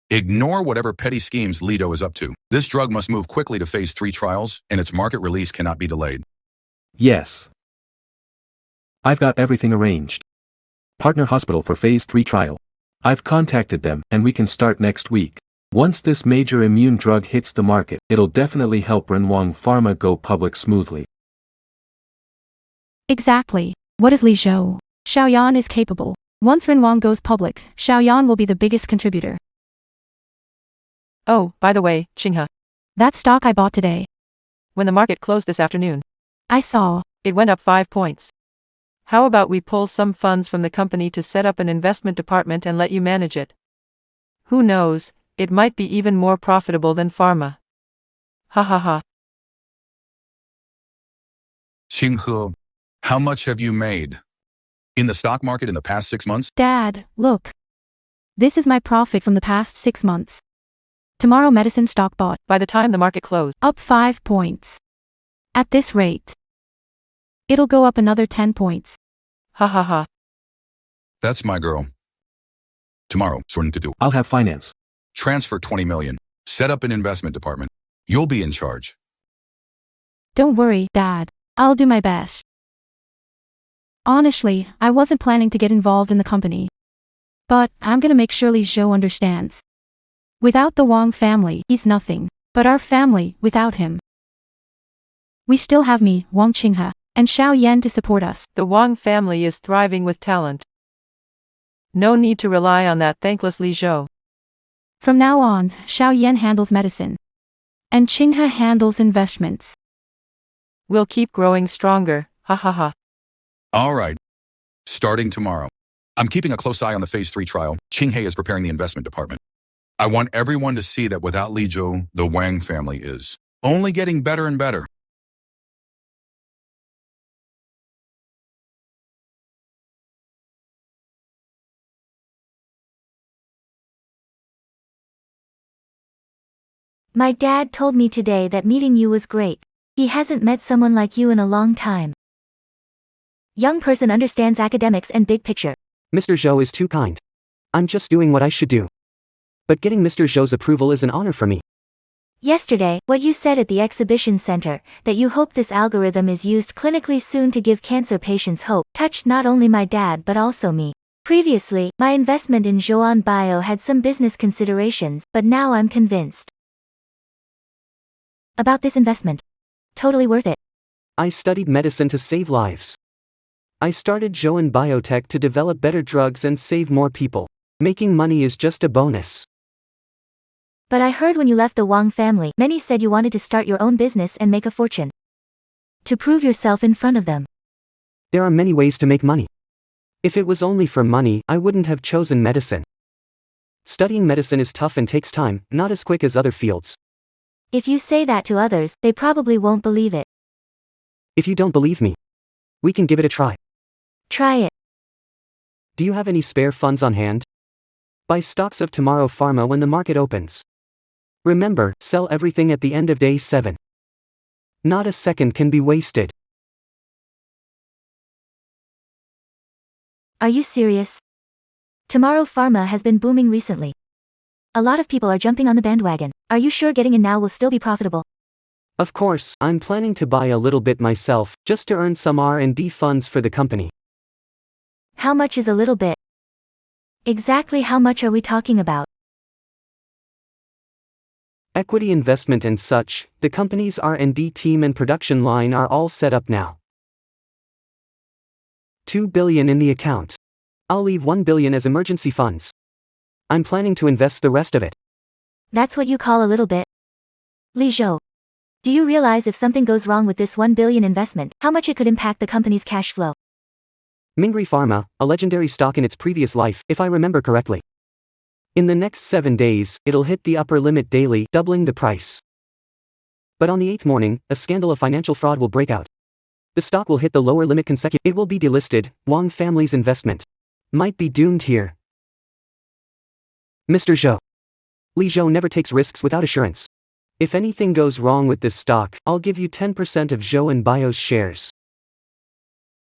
Ignore whatever petty schemes Lido is up to. This drug must move quickly to phase 3 trials, and its market release cannot be delayed. Yes. I've got everything arranged. Partner hospital for phase 3 trial. I've contacted them, and we can start next week. Once this major immune drug hits the market, it'll definitely help Wong Pharma go public smoothly. Exactly. What is Li Zhou? Xiaoyan is capable. Once Wong goes public, Xiaoyan will be the biggest contributor. Oh, by the way, Qinghe. That stock I bought today. When the market closed this afternoon, I saw. it went up 5 points. How about we pull some funds from the company to set up an investment department and let you manage it? Who knows, it might be even more profitable than pharma. Ha ha ha. Qinghe, how much have you made in the stock market in the past 6 months? Dad, look. This is my profit from the past 6 months. Tomorrow medicine stock bought. By the time the market closed, Up 5 points. At this rate, it'll go up another 10 points. ha ha ha. That's my girl. Tomorrow, something to do. I'll have finance. Transfer 20 million. Set up an investment department. You'll be in charge. Don't worry, Dad. I'll do my best. Honestly, I wasn't planning to get involved in the company. But I'm gonna make sure Li Zhou understands. Without the Wong family, he's nothing. But our family, without him. We still have me, Wang Qinghe, and Xiaoyan to support us. The Wong family is thriving with talent. No need to rely on that thankless Li Zhou. From now on, Xiaoyan handles medicine. And Qinghe handles investments. We'll keep growing stronger, ha ha ha. All right. starting tomorrow. I'm keeping a close eye on the phase 3 trial. Qinghe is preparing the investment department. I want everyone to see that without Li Zhou, the Wang family is only getting better and better. My dad told me today that meeting you was great. He hasn't met someone like you in a long time. Young person understands academics and big picture. Mr. Zhou is too kind. I'm just doing what I should do. But getting Mr. Zhou's approval is an honor for me. Yesterday, what you said at the exhibition center, that you hope this algorithm is used clinically soon to give cancer patients hope, touched not only my dad but also me. Previously, my investment in Zhouan Bio had some business considerations, but now I'm convinced about this investment. Totally worth it. I studied medicine to save lives. I started Zhouan Biotech to develop better drugs and save more people. Making money is just a bonus. But I heard when you left the Wong family, many said you wanted to start your own business and make a fortune. To prove yourself in front of them. There are many ways to make money. If it was only for money, I wouldn't have chosen medicine. Studying medicine is tough and takes time, not as quick as other fields. If you say that to others, they probably won't believe it. If you don't believe me, we can give it a try. Try it. Do you have any spare funds on hand? Buy stocks of Tomorrow Pharma when the market opens. Remember, sell everything at the end of day 7. Not a second can be wasted. Are you serious? Tomorrow Pharma has been booming recently. A lot of people are jumping on the bandwagon. Are you sure getting in now will still be profitable? Of course, I'm planning to buy a little bit myself, just to earn some R&D funds for the company. How much is a little bit? Exactly how much are we talking about? Equity investment and such, the company's R&D team and production line are all set up now. 2 billion in the account. I'll leave 1 billion as emergency funds. I'm planning to invest the rest of it. That's what you call a little bit? Li Zhou. Do you realize if something goes wrong with this 1 billion investment, how much it could impact the company's cash flow? Mingri Pharma, a legendary stock in its previous life, if I remember correctly. In the next 7 days, it'll hit the upper limit daily, doubling the price. But on the 8th morning, a scandal of financial fraud will break out. The stock will hit the lower limit consecutively. It will be delisted. Wong family's investment might be doomed here. Mr. Zhou. Li Zhou never takes risks without assurance. If anything goes wrong with this stock, I'll give you 10% of Zhouan Bio's shares.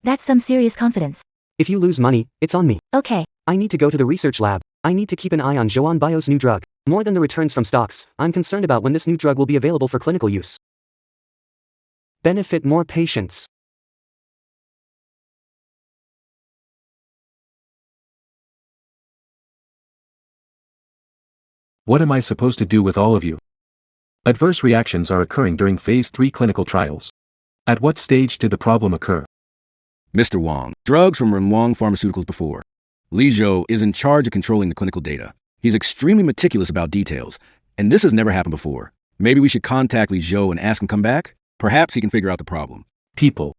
That's some serious confidence. If you lose money, it's on me. Okay. I need to go to the research lab. I need to keep an eye on Zhouan Bio's new drug. More than the returns from stocks, I'm concerned about when this new drug will be available for clinical use. Benefit more patients. What am I supposed to do with all of you? Adverse reactions are occurring during phase 3 clinical trials. At what stage did the problem occur? Mr. Wong, drugs from Wong Pharmaceuticals before. Li Zhou is in charge of controlling the clinical data. He's extremely meticulous about details, and this has never happened before. Maybe we should contact Li Zhou and ask him to come back? Perhaps he can figure out the problem. People.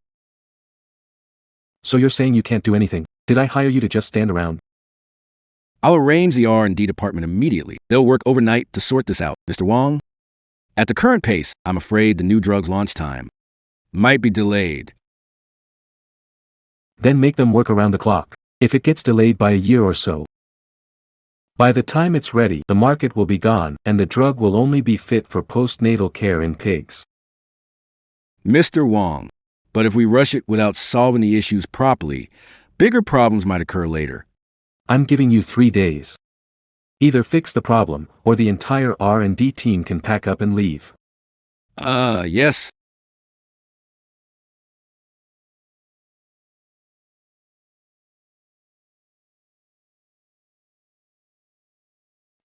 So you're saying you can't do anything? Did I hire you to just stand around? I'll arrange the R&D department immediately. They'll work overnight to sort this out. Mr. Wong? At the current pace, I'm afraid the new drug's launch time might be delayed. Then make them work around the clock. If it gets delayed by a year or so, by the time it's ready, the market will be gone, and the drug will only be fit for postnatal care in pigs. Mr. Wong, but if we rush it without solving the issues properly, bigger problems might occur later. I'm giving you 3 days. Either fix the problem, or the entire R&D team can pack up and leave. Yes.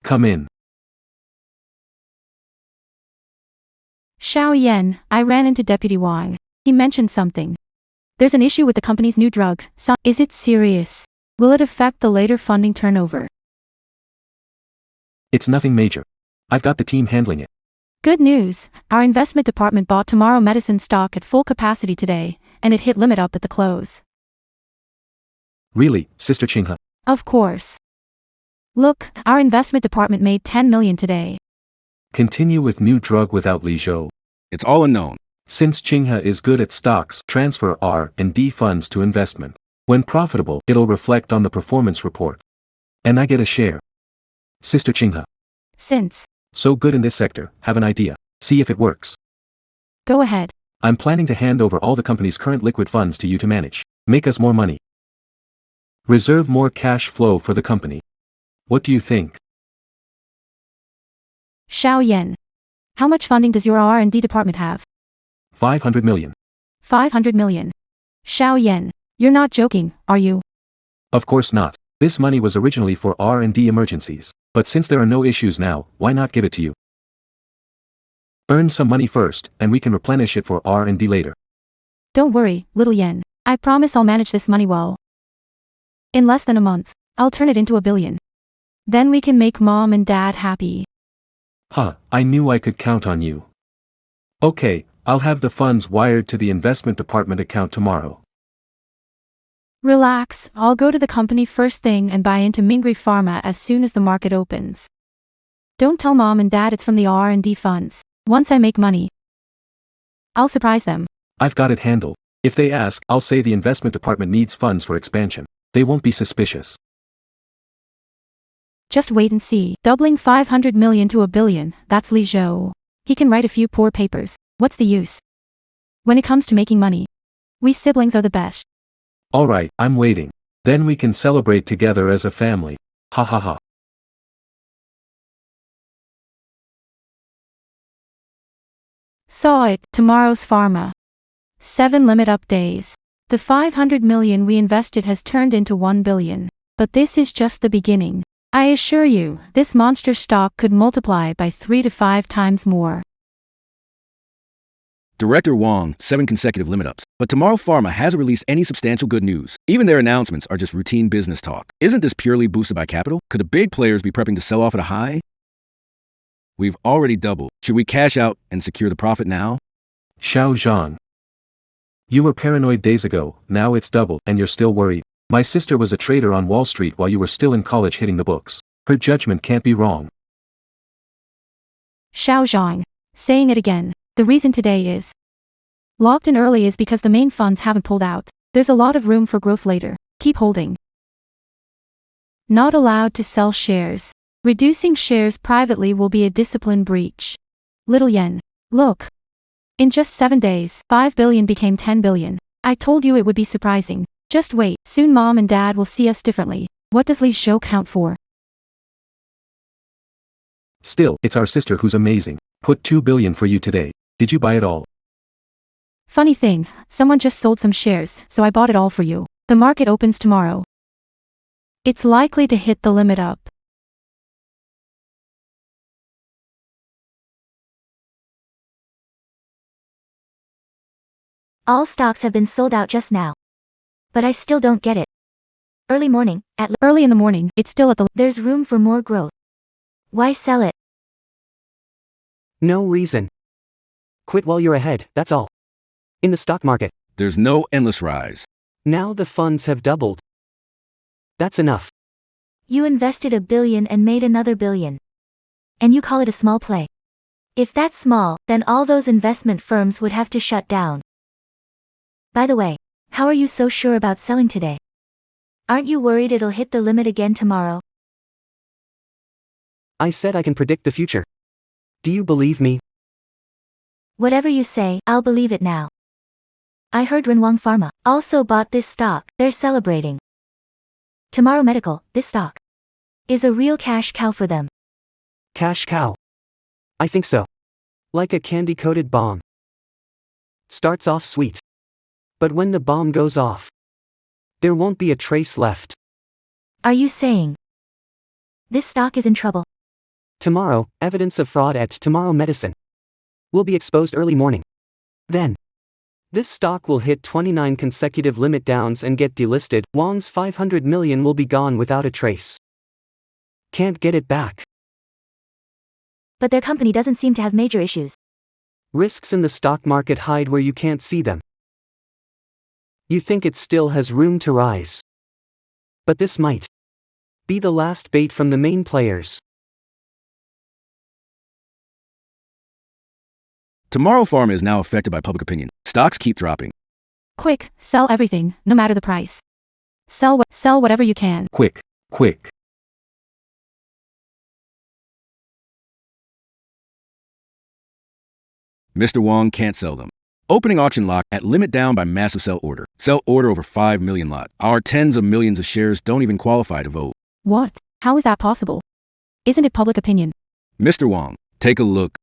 Come in. Xiao Yan, I ran into Deputy Wang. He mentioned something. There's an issue with the company's new drug. Is it serious? Will it affect the later funding turnover? It's nothing major. I've got the team handling it. Good news. Our investment department bought Tomorrow Medicine stock at full capacity today, and it hit limit up at the close. Really, Sister Chingha? Of course. Look, our investment department made 10 million today. Continue with new drug without Li Zhou. It's all unknown. Since Chingha is good at stocks, transfer R&D funds to investment. When profitable, it'll reflect on the performance report. And I get a share. Sister Chingha. Since. So good in this sector, have an idea. See if it works. Go ahead. I'm planning to hand over all the company's current liquid funds to you to manage. Make us more money. Reserve more cash flow for the company. What do you think? Xiao Yan. How much funding does your R&D department have? 500 million. 500 million. Xiao Yan. You're not joking, are you? Of course not. This money was originally for R&D emergencies. But since there are no issues now, why not give it to you? Earn some money first, and we can replenish it for R&D later. Don't worry, little Yen. I promise I'll manage this money well. In less than a month, I'll turn it into 1 billion. Then we can make mom and dad happy. Huh, I knew I could count on you. Okay, I'll have the funds wired to the investment department account tomorrow. Relax, I'll go to the company first thing and buy into Mingri Pharma as soon as the market opens. Don't tell mom and dad it's from the R&D funds. Once I make money, I'll surprise them. I've got it handled. If they ask, I'll say the investment department needs funds for expansion. They won't be suspicious. Just wait and see. Doubling 500 million to 1 billion, that's Li Zhou. He can write a few poor papers. What's the use? When it comes to making money, we siblings are the best. Alright, I'm waiting. Then we can celebrate together as a family. Ha ha ha. Saw it, tomorrow's pharma. 7 limit up days. The 500 million we invested has turned into 1 billion. But this is just the beginning. I assure you, this monster stock could multiply by 3 to 5 times more. Director Wong, 7 consecutive limit ups. But Tomorrow Pharma hasn't released any substantial good news. Even their announcements are just routine business talk. Isn't this purely boosted by capital? Could the big players be prepping to sell off at a high? We've already doubled. Should we cash out and secure the profit now? Xiao Zhang. You were paranoid days ago, now it's doubled, and you're still worried. My sister was a trader on Wall Street while you were still in college hitting the books. Her judgment can't be wrong. Xiao Zhang. Saying it again. The reason today is locked in early is because the main funds haven't pulled out. There's a lot of room for growth later. Keep holding. Not allowed to sell shares. Reducing shares privately will be a discipline breach. Little Yen. Look. In just 7 days, 5 billion became 10 billion. I told you it would be surprising. Just wait, soon mom and dad will see us differently. What does Li Zhou count for? Still, it's our sister who's amazing. Put 2 billion for you today. Did you buy it all? Funny thing, someone just sold some shares, so I bought it all for you. The market opens tomorrow. It's likely to hit the limit up. All stocks have been sold out just now. But I still don't get it. Early morning, Early in the morning, it's still at the there's room for more growth. Why sell it? No reason. Quit while you're ahead, that's all. In the stock market, There's no endless rise. now the funds have doubled. That's enough. You invested 1 billion and made another billion. And you call it a small play. If that's small, then all those investment firms would have to shut down. By the way, how are you so sure about selling today? Aren't you worried it'll hit the limit again tomorrow? I said I can predict the future. Do you believe me? Whatever you say, I'll believe it now. I heard Wong Pharma also bought this stock. They're celebrating. Tomorrow Medical, this stock is a real cash cow for them. Cash cow. I think so. Like a candy-coated bomb. Starts off sweet. But when the bomb goes off, there won't be a trace left. Are you saying this stock is in trouble? Tomorrow, evidence of fraud at Tomorrow Medicine will be exposed early morning. Then, this stock will hit 29 consecutive limit downs and get delisted. Wong's 500 million will be gone without a trace. Can't get it back. But their company doesn't seem to have major issues. Risks in the stock market hide where you can't see them. You think it still has room to rise. But this might be the last bait from the main players. Tomorrow Pharma is now affected by public opinion. Stocks keep dropping. Quick, sell everything, no matter the price. Sell whatever you can. Quick, quick. Mr. Wong can't sell them. Opening auction lock at limit down by massive sell order. Sell order over 5 million lot. Our tens of millions of shares don't even qualify to vote. What? How is that possible? Isn't it public opinion? Mr. Wong, take a look.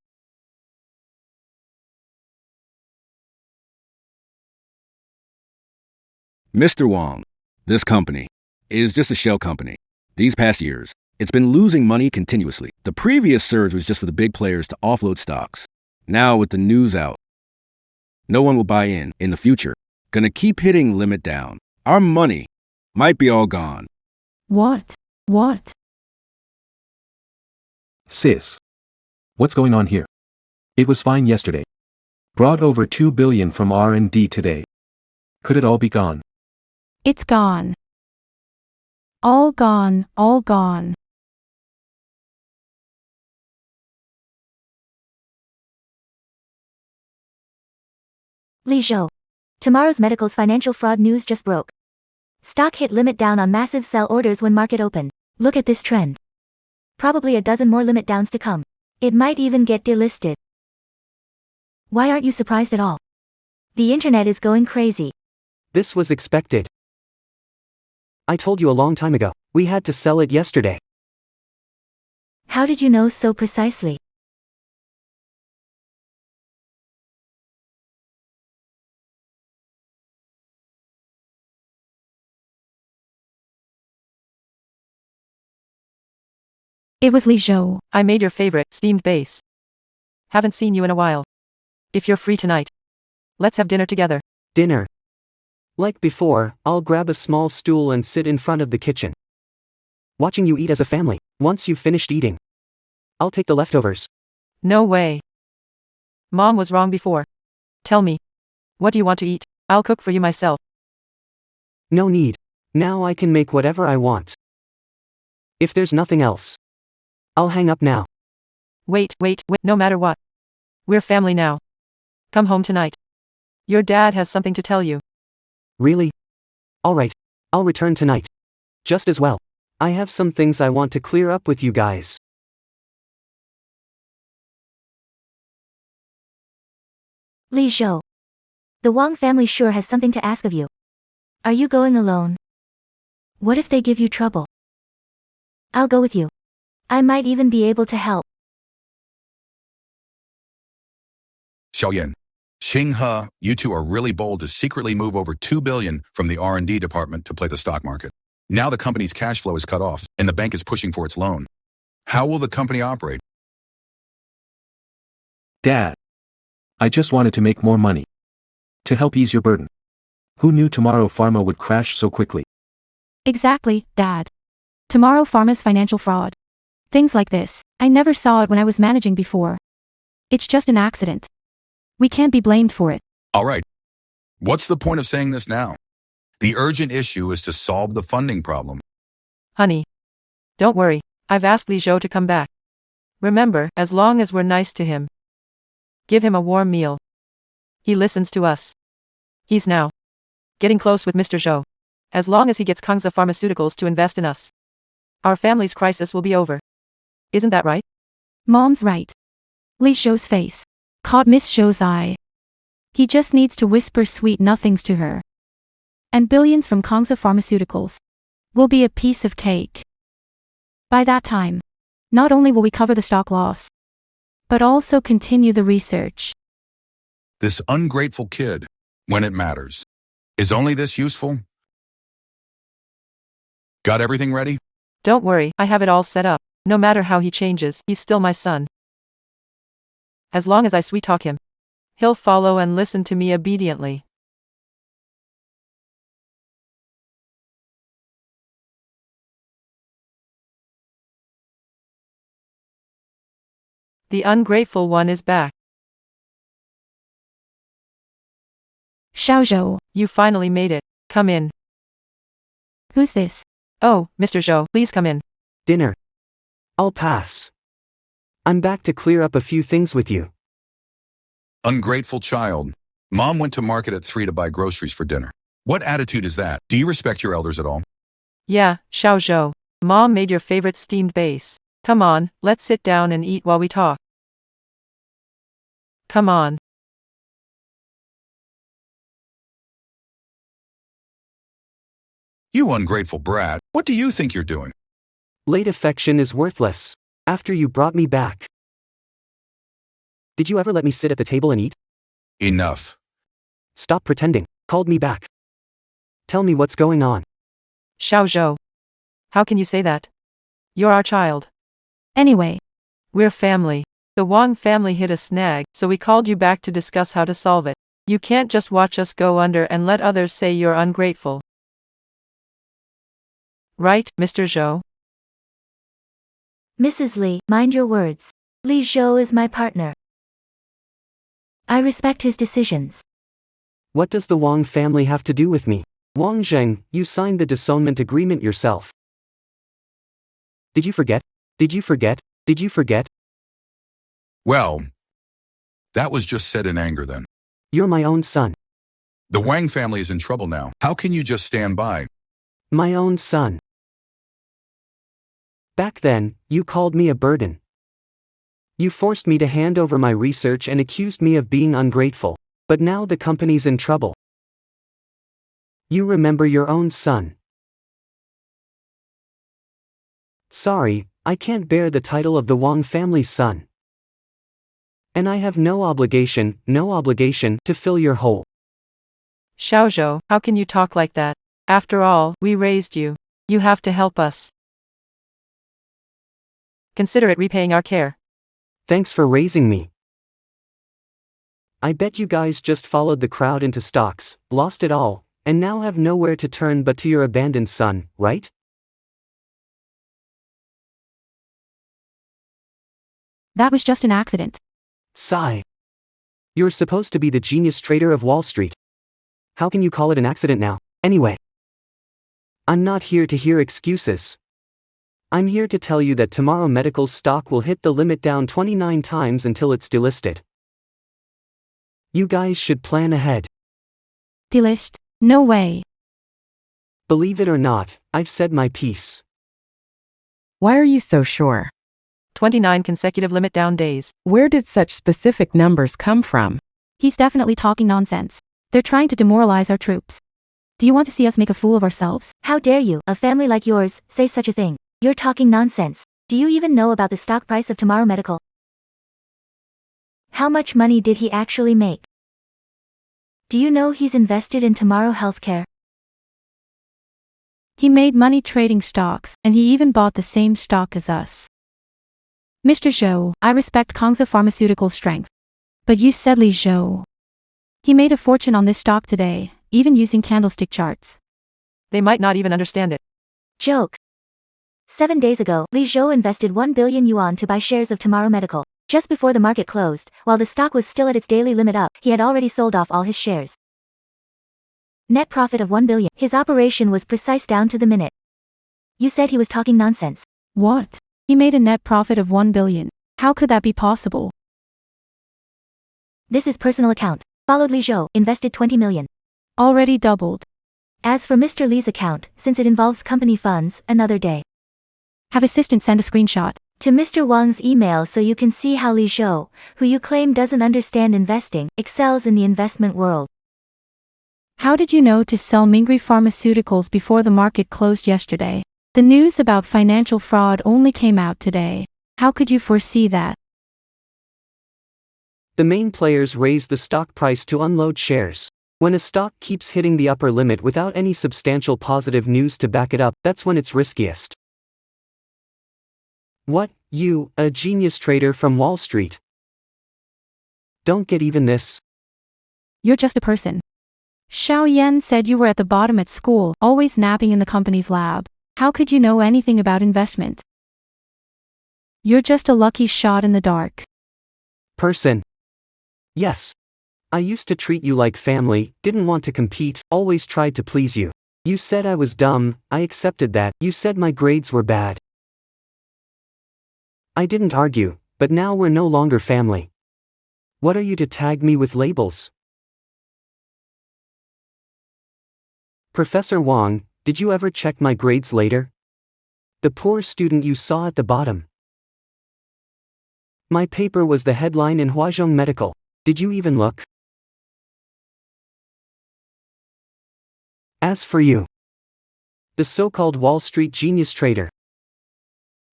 Mr. Wong, this company is just a shell company. These past years, it's been losing money continuously. The previous surge was just for the big players to offload stocks. Now with the news out, no one will buy in the future. Gonna keep hitting limit down. Our money might be all gone. What? What? Sis. What's going on here? It was fine yesterday. Brought over 2 billion from R&D today. Could it all be gone? It's gone. All gone, all gone. Li Zhou. Tomorrow's medical's financial fraud news just broke. Stock hit limit down on massive sell orders when market opened. Look at this trend. Probably a dozen more limit downs to come. It might even get delisted. Why aren't you surprised at all? The internet is going crazy. This was expected. I told you a long time ago, we had to sell it yesterday. How did you know so precisely? It was Li Zhou. I made your favorite steamed base. Haven't seen you in a while. If you're free tonight, let's have dinner together. Dinner. Like before, I'll grab a small stool and sit in front of the kitchen, watching you eat as a family. Once you've finished eating, I'll take the leftovers. No way. Mom was wrong before. Tell me, what do you want to eat? I'll cook for you myself. No need. Now I can make whatever I want. If there's nothing else, I'll hang up now. Wait, no matter what. We're family now. Come home tonight. Your dad has something to tell you. Really? Alright. I'll return tonight. Just as well. I have some things I want to clear up with you guys. Li Zhou. The Wong family sure has something to ask of you. Are you going alone? What if they give you trouble? I'll go with you. I might even be able to help. Xiaoyan, Xing He, you two are really bold to secretly move over 2 billion from the R&D department to play the stock market. Now the company's cash flow is cut off, and the bank is pushing for its loan. How will the company operate? Dad. I just wanted to make more money. To help ease your burden. Who knew Tomorrow Pharma would crash so quickly? Exactly, Dad. Tomorrow Pharma's financial fraud. Things like this. I never saw it when I was managing before. It's just an accident. We can't be blamed for it. All right. What's the point of saying this now? The urgent issue is to solve the funding problem. Honey. Don't worry, I've asked Li Zhou to come back. Remember, as long as we're nice to him, give him a warm meal, he listens to us. He's now getting close with Mr. Zhou. As long as he gets Kangza Pharmaceuticals to invest in us, our family's crisis will be over. Isn't that right? Mom's right. Li Zhou's face caught Miss Zhou's eye. He just needs to whisper sweet nothings to her. And billions from Kangza Pharmaceuticals will be a piece of cake. By that time, not only will we cover the stock loss, but also continue the research. This ungrateful kid, when it matters. Is only this useful? Got everything ready? Don't worry, I have it all set up. No matter how he changes, he's still my son. As long as I sweet talk him, he'll follow and listen to me obediently. The ungrateful one is back. Xiao Zhou, You finally made it. Come in. who's this? Oh, Mr. Zhou, please come in. Dinner. I'll pass. I'm back to clear up a few things with you. Ungrateful child. Mom went to market at 3 to buy groceries for dinner. What attitude is that? Do you respect your elders at all? Yeah, Xiao Zhou. Mom made your favorite steamed base. Come on, let's sit down and eat while we talk. Come on. You ungrateful brat. What do you think you're doing? Late affection is worthless. After you brought me back. Did you ever let me sit at the table and eat? Enough. Stop pretending. Called me back. Tell me what's going on. Xiao Zhou. How can you say that? You're our child. Anyway, We're family. The Wong family hit a snag, so we called you back to discuss how to solve it. You can't just watch us go under and let others say you're ungrateful. Right, Mr. Zhou? Mrs. Li, mind your words. Li Zhou is my partner. I respect his decisions. What does the Wong family have to do with me? Wang Zheng, you signed the disownment agreement yourself. Did you forget? Did you forget? Did you forget? Well, that was just said in anger then. You're my own son. The Wang family is in trouble now. How can you just stand by? My own son. Back then, you called me a burden. You forced me to hand over my research and accused me of being ungrateful. But now the company's in trouble. You remember your own son. Sorry, I can't bear the title of the Wong family's son. And I have no obligation to fill your hole. Xiao Zhou, how can you talk like that? After all, we raised you. You have to help us. Consider it repaying our care. Thanks for raising me. I bet you guys just followed the crowd into stocks, lost it all, and now have nowhere to turn but to your abandoned son, right? that was just an accident. Sigh. You're supposed to be the genius trader of Wall Street. How can you call it an accident now? Anyway, I'm not here to hear excuses. I'm here to tell you that tomorrow Medical's stock will hit the limit down 29 times until it's delisted. You guys should plan ahead. Delist? No way. Believe it or not, I've said my piece. Why are you so sure? 29 consecutive limit down days. Where did such specific numbers come from? He's definitely talking nonsense. They're trying to demoralize our troops. Do you want to see us make a fool of ourselves? How dare you, a family like yours, say such a thing? You're talking nonsense. Do you even know about the stock price of Tomorrow Medical? How much money did he actually make? Do you know he's invested in Tomorrow Healthcare? He made money trading stocks, and he even bought the same stock as us. Mr. Zhou, I respect Kangza Pharmaceutical's strength. But you said Li Zhou. He made a fortune on this stock today, even using candlestick charts. They might not even understand it. Joke. 7 days ago, Li Zhou invested 1 billion yuan to buy shares of Tomorrow Medical. Just before the market closed, while the stock was still at its daily limit up, he had already sold off all his shares. Net profit of 1 billion. His operation was precise down to the minute. You said he was talking nonsense. What? He made a net profit of 1 billion. How could that be possible? This is personal account. Followed Li Zhou, invested 20 million. Already doubled. As for Mr. Li's account, since it involves company funds, another day. Have assistant send a screenshot. To Mr. Wang's email so you can see how Li Zhou, who you claim doesn't understand investing, excels in the investment world. How did you know to sell Mingri Pharmaceuticals before the market closed yesterday? The news about financial fraud only came out today. How could you foresee that? The main players raise the stock price to unload shares. When a stock keeps hitting the upper limit without any substantial positive news to back it up, that's when it's riskiest. What, you, a genius trader from Wall Street? Don't get even this. You're just a person. Xiao Yan said you were at the bottom at school, always napping in the company's lab. How could you know anything about investment? You're just a lucky shot in the dark. Person. Yes. I used to treat you like family, didn't want to compete, always tried to please you. You said I was dumb, I accepted that. You said my grades were bad. I didn't argue, but now we're no longer family. What are you to tag me with labels? Professor Wong, did you ever check my grades later? The poor student you saw at the bottom. My paper was the headline in Huazhong Medical. Did you even look? As for you, the so-called Wall Street genius trader,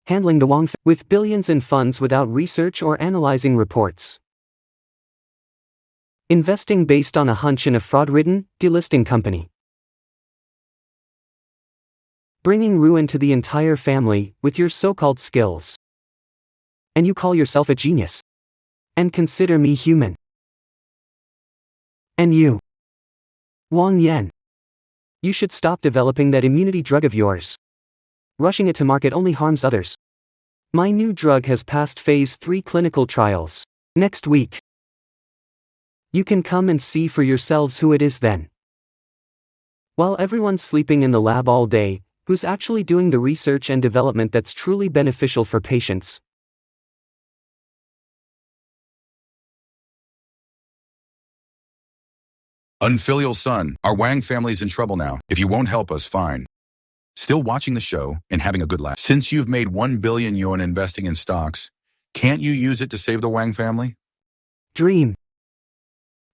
handling the Wong with billions in funds without research or analyzing reports. Investing based on a hunch in a fraud-ridden, delisting company. Bringing ruin to the entire family with your so-called skills. And you call yourself a genius. And consider me human. And you, Wang Yan, you should stop developing that immunity drug of yours. Rushing it to market only harms others. My new drug has passed phase 3 clinical trials. Next week. You can come and see for yourselves who it is then. While everyone's sleeping in the lab all day, who's actually doing the research and development that's truly beneficial for patients? Unfilial son, our Wang family's in trouble now. If you won't help us, fine. Still watching the show and having a good laugh. Since you've made 1 billion yuan investing in stocks, can't you use it to save the Wang family? Dream.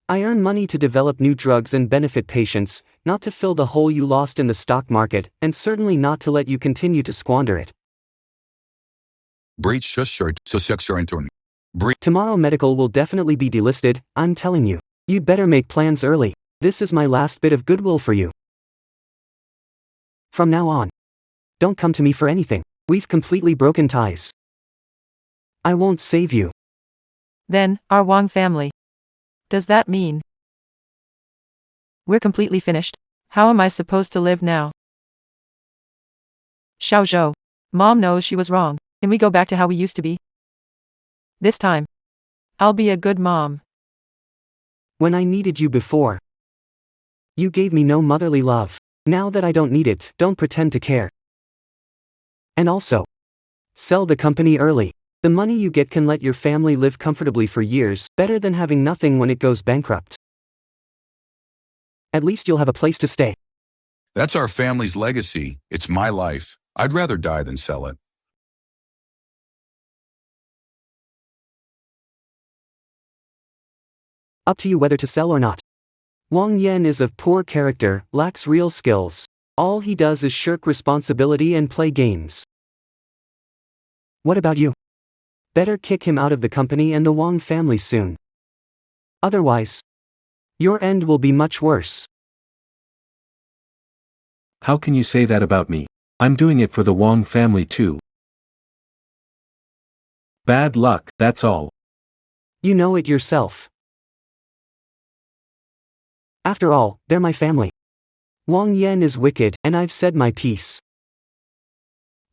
I earn money to develop new drugs and benefit patients, not to fill the hole you lost in the stock market, and certainly not to let you continue to squander it. Tomorrow medical will definitely be delisted, I'm telling you. You'd better make plans early. This is my last bit of goodwill for you. From now on, don't come to me for anything. We've completely broken ties. I won't save you. Then, our Wong family. Does that mean we're completely finished? How am I supposed to live now? Xiaozhou. Mom knows she was wrong. Can we go back to how we used to be? This time, I'll be a good mom. When I needed you before, you gave me no motherly love. Now that I don't need it, don't pretend to care. And also, sell the company early. The money you get can let your family live comfortably for years, better than having nothing when it goes bankrupt. At least you'll have a place to stay. That's our family's legacy. It's my life. I'd rather die than sell it. Up to you whether to sell or not. Wang Yan is of poor character, lacks real skills. All he does is shirk responsibility and play games. What about you? Better kick him out of the company and the Wong family soon. Otherwise, your end will be much worse. How can you say that about me? I'm doing it for the Wong family too. Bad luck, that's all. You know it yourself. After all, they're my family. Wang Yan is wicked, and I've said my piece.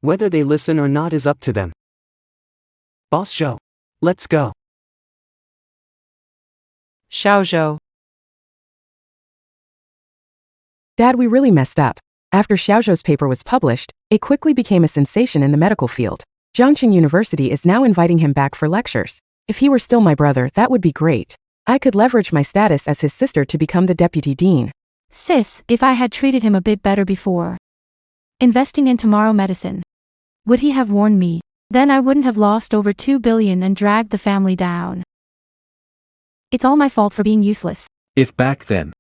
Whether they listen or not is up to them. Boss Zhou, let's go. Xiaozhou. Dad, we really messed up. After Xiaozhou's paper was published, it quickly became a sensation in the medical field. Zhongqing University is now inviting him back for lectures. If he were still my brother, that would be great. I could leverage my status as his sister to become the deputy dean. Sis, if I had treated him a bit better before investing in tomorrow medicine, would he have warned me? Then I wouldn't have lost over 2 billion and dragged the family down. It's all my fault for being useless. If back then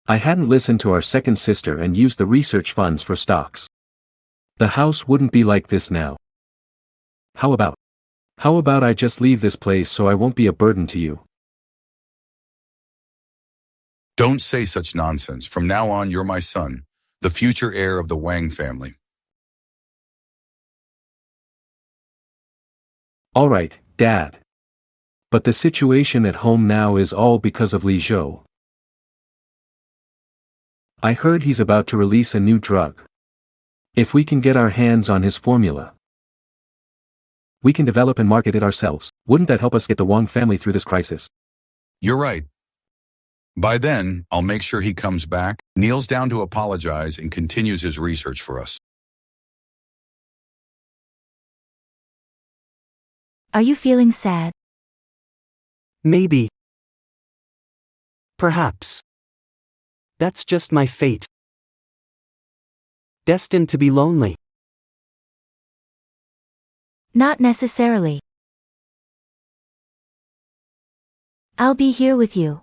I hadn't listened to our second sister and used the research funds for stocks, the house wouldn't be like this now. How about I just leave this place so I won't be a burden to you? Don't say such nonsense. From now on, you're my son, the future heir of the Wang family. All right, Dad. But the situation at home now is all because of Li Zhou. I heard he's about to release a new drug. If we can get our hands on his formula, we can develop and market it ourselves. Wouldn't that help us get the Wong family through this crisis? You're right. By then, I'll make sure he comes back, kneels down to apologize, and continues his research for us. Are you feeling sad? Maybe. Perhaps. That's just my fate. Destined to be lonely. Not necessarily. I'll be here with you.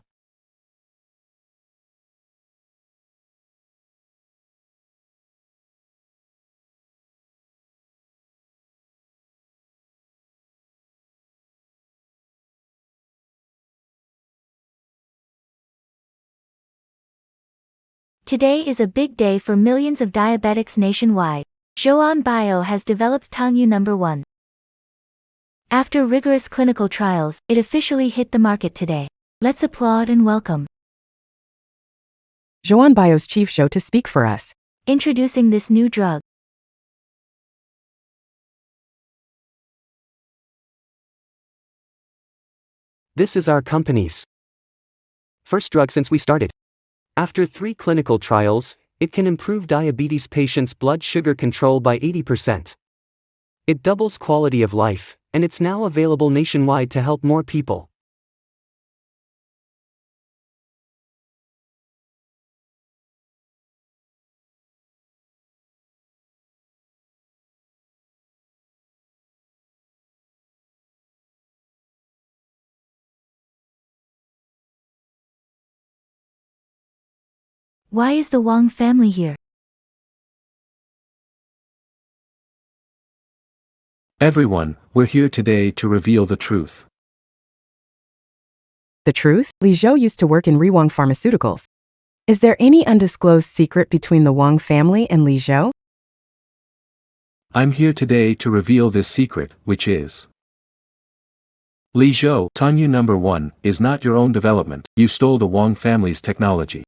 Today is a big day for millions of diabetics nationwide. Zhou Bio has developed Tangyu number 1. After rigorous clinical trials, it officially hit the market today. Let's applaud and welcome. Joan Bio's chief show to speak for us. Introducing this new drug. This is our company's first drug since we started. After 3 clinical trials, it can improve diabetes patients' blood sugar control by 80%. It doubles quality of life, and it's now available nationwide to help more people. Why is the Wong family here? Everyone, we're here today to reveal the truth. The truth? Li Zhou used to work in Wong Pharmaceuticals. Is there any undisclosed secret between the Wong family and Li Zhou? I'm here today to reveal this secret, which is Li Zhou, Tangyu number 1, is not your own development. You stole the Wong family's technology.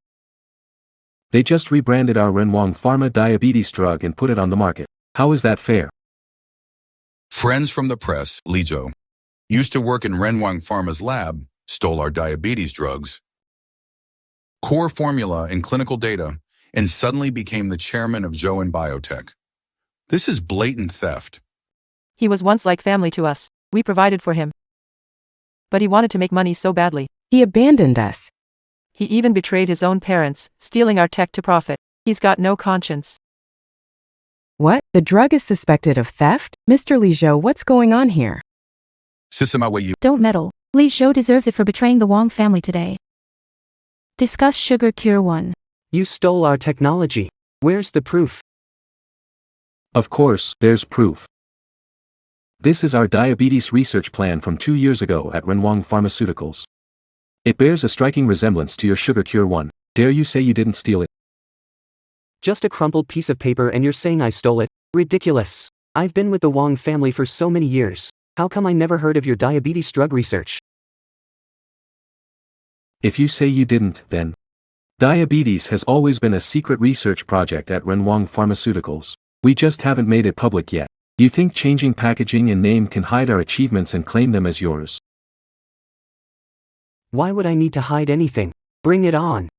They just rebranded our Wong Pharma diabetes drug and put it on the market. How is that fair? Friends from the press, Li Zhou, used to work in Wong Pharma's lab, stole our diabetes drugs, core formula and clinical data, and suddenly became the chairman of Zhou Biotech. This is blatant theft. He was once like family to us. We provided for him. But he wanted to make money so badly. He abandoned us. He even betrayed his own parents, stealing our tech to profit. He's got no conscience. What? The drug is suspected of theft? Mr. Li Zhou, what's going on here? Sisamawe, Don't meddle. Li Zhou deserves it for betraying the Wong family today. Discuss Sugar Cure 1. You stole our technology. Where's the proof? Of course, there's proof. This is our diabetes research plan from 2 years ago at Wong Pharmaceuticals. It bears a striking resemblance to your Sugar Cure 1. Dare you say you didn't steal it? Just a crumpled piece of paper and you're saying I stole it? Ridiculous. I've been with the Wong family for so many years. How come I never heard of your diabetes drug research? If you say you didn't, then diabetes has always been a secret research project at Wong Pharmaceuticals. We just haven't made it public yet. You think changing packaging and name can hide our achievements and claim them as yours? Why would I need to hide anything? Bring it on.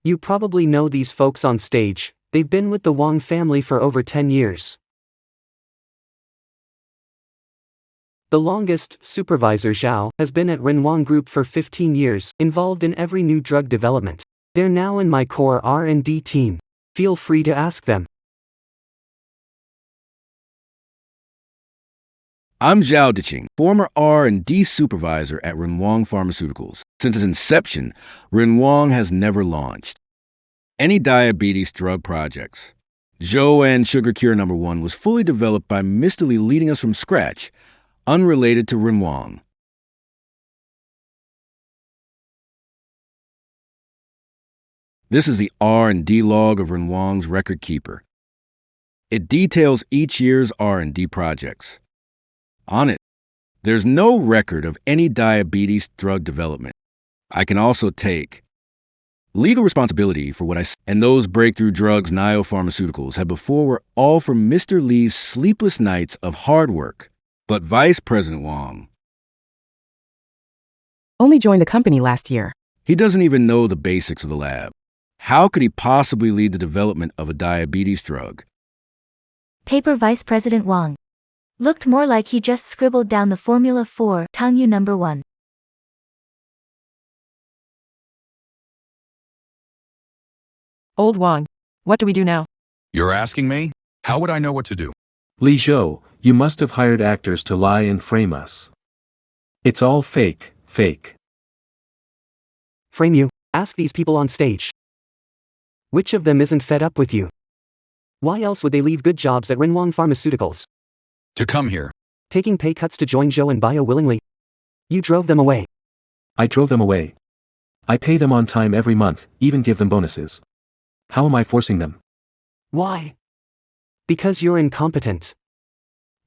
You probably know these folks on stage. They've been with the Wong family for over 10 years. The longest, Supervisor Zhao, has been at Wong Group for 15 years, involved in every new drug development. They're now in my core R&D team. Feel free to ask them. I'm Zhao Diqing, former R&D supervisor at Wong Pharmaceuticals. Since its inception, Wong has never launched any diabetes drug projects. Zhou and Sugar Cure number 1 was fully developed by Mr. Li leading us from scratch, unrelated to Wong. This is the R&D log of Wong's record keeper. It details each year's R&D projects. On it, there's no record of any diabetes drug development. I can also take legal responsibility for what I say, and those breakthrough drugs Nio Pharmaceuticals had before were all from Mr. Li's sleepless nights of hard work. But Vice President Wong, Only joined the company last year. he doesn't even know the basics of the lab. How could he possibly lead the development of a diabetes drug? Paper Vice President Wong. Looked more like he just scribbled down the formula for Tangyu number 1. Old Wong. What do we do now? You're asking me? How would I know what to do? Li Zhou, you must have hired actors to lie and frame us. It's all fake, fake. Frame you? Ask these people on stage. Which of them isn't fed up with you? Why else would they leave good jobs at Renwang Pharmaceuticals? To come here. Taking pay cuts to join Zhou and Bio willingly? You drove them away. I drove them away. I pay them on time every month, even give them bonuses. How am I forcing them? Why? Because you're incompetent.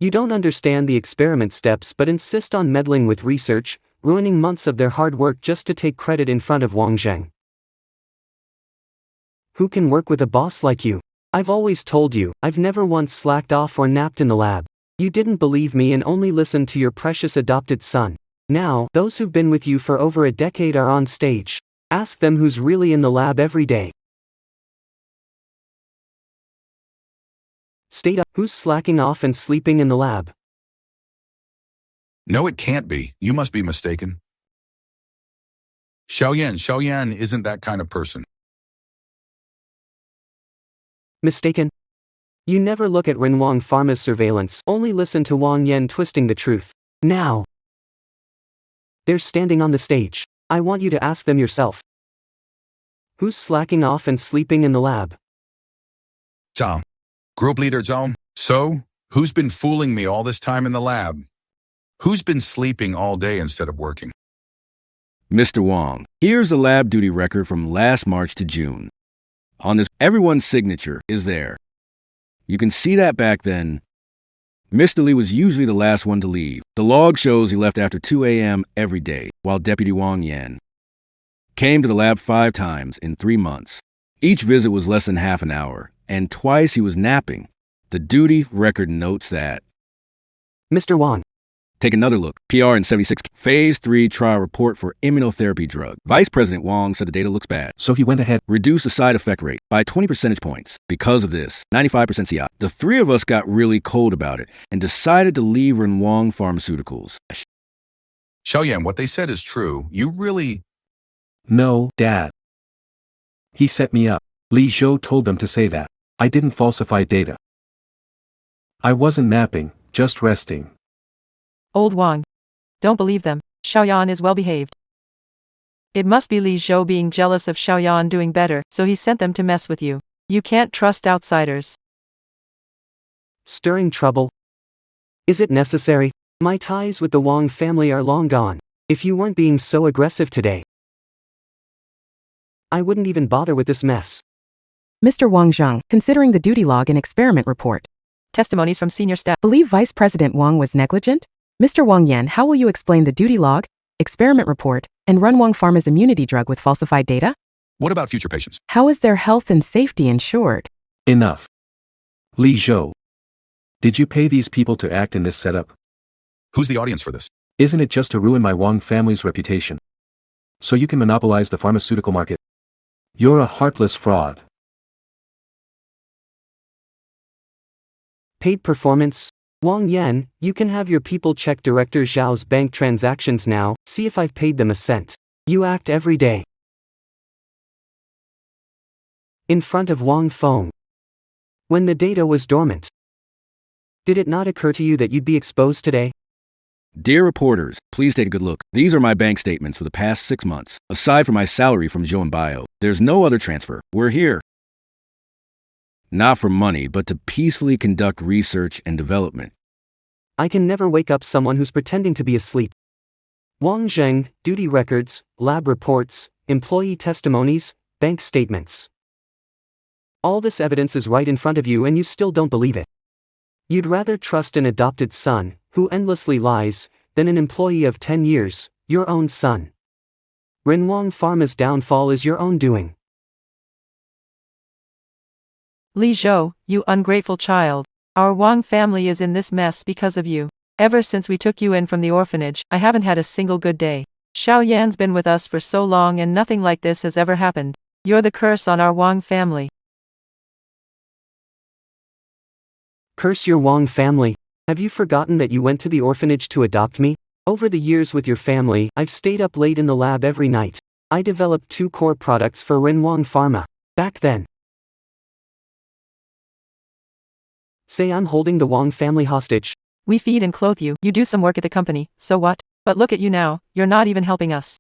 You don't understand the experiment steps but insist on meddling with research, ruining months of their hard work just to take credit in front of Wang Zheng. Who can work with a boss like you? I've always told you, I've never once slacked off or napped in the lab. You didn't believe me and only listened to your precious adopted son. Now, those who've been with you for over a decade are on stage. Ask them who's really in the lab every day. State up, who's slacking off and sleeping in the lab? No, it can't be. You must be mistaken. Xiaoyan isn't that kind of person. Mistaken? You never look at Renwang Pharma's surveillance, only listen to Wang Yan twisting the truth. Now! They're standing on the stage. I want you to ask them yourself. Who's slacking off and sleeping in the lab? Zhao. Group leader Zhao. So, who's been fooling me all this time in the lab? Who's been sleeping all day instead of working? Mr. Wong, here's the lab duty record from last March to June. On this, everyone's signature is there. You can see that back then, Mr. Li was usually the last one to leave. The log shows he left after 2 a.m. every day, while Deputy Wang Yan came to the lab 5 times in 3 months. Each visit was less than half an hour, and twice he was napping. The duty record notes that. Mr. Wong. Take another look. PR in 76. Phase 3 trial report for immunotherapy drug. Vice President Wong said the data looks bad. So he went ahead. Reduced the side effect rate by 20 percentage points. Because of this, 95% CI. The 3 of us got really cold about it and decided to leave Renwang Pharmaceuticals. Xiaoyan, what they said is true. You really... No, Dad. He set me up. Li Zhou told them to say that. I didn't falsify data. I wasn't napping, just resting. Old Wong. Don't believe them. Xiaoyan is well behaved. It must be Li Zhou being jealous of Xiaoyan doing better, so he sent them to mess with you. You can't trust outsiders. Stirring trouble? Is it necessary? My ties with the Wong family are long gone. If you weren't being so aggressive today, I wouldn't even bother with this mess. Mr. Wang Zheng, considering the duty log and experiment report. Testimonies from senior staff. Believe Vice President Wang was negligent? Mr. Wang Yan, how will you explain the duty log, experiment report, and Renwang Pharma's immunity drug with falsified data? What about future patients? How is their health and safety ensured? Enough. Li Zhou. Did you pay these people to act in this setup? Who's the audience for this? Isn't it just to ruin my Wong family's reputation? So you can monopolize the pharmaceutical market? You're a heartless fraud. Paid performance? Wang Yan, you can have your people check Director Zhao's bank transactions now, see if I've paid them a cent. You act every day. In front of Wang Feng. When the data was dormant. Did it not occur to you that you'd be exposed today? Dear reporters, please take a good look. These are my bank statements for the past 6 months. Aside from my salary from Zhou and Bio, there's no other transfer. We're here. Not for money, but to peacefully conduct research and development. I can never wake up someone who's pretending to be asleep. Wang Zheng, duty records, lab reports, employee testimonies, bank statements. All this evidence is right in front of you and you still don't believe it. You'd rather trust an adopted son, who endlessly lies, than an employee of 10 years, your own son. Renwang Pharma's downfall is your own doing. Li Zhou, you ungrateful child. Our Wang family is in this mess because of you. Ever since we took you in from the orphanage, I haven't had a single good day. Xiao Yan's been with us for so long and nothing like this has ever happened. You're the curse on our Wong family. Curse your Wong family. Have you forgotten that you went to the orphanage to adopt me? Over the years with your family, I've stayed up late in the lab every night. I developed 2 core products for Wong Pharma. Back then. Say I'm holding the Wong family hostage. We feed and clothe you, you do some work at the company, so what? But look at you now, you're not even helping us.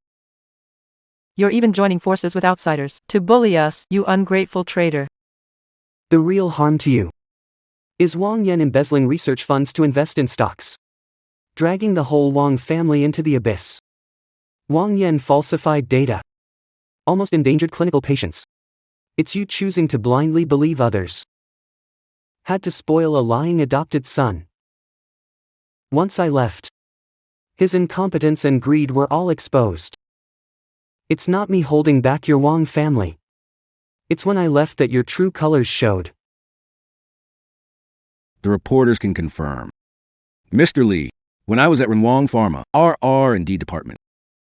You're even joining forces with outsiders to bully us, you ungrateful traitor. The real harm to you is Wang Yan embezzling research funds to invest in stocks, dragging the whole Wong family into the abyss. Wang Yan falsified data, almost endangered clinical patients. It's you choosing to blindly believe others. Had to spoil a lying adopted son. Once I left, his incompetence and greed were all exposed. It's not me holding back your Wong family. It's when I left that your true colors showed. The reporters can confirm. Mr. Lee, when I was at Wong Pharma, our R&D department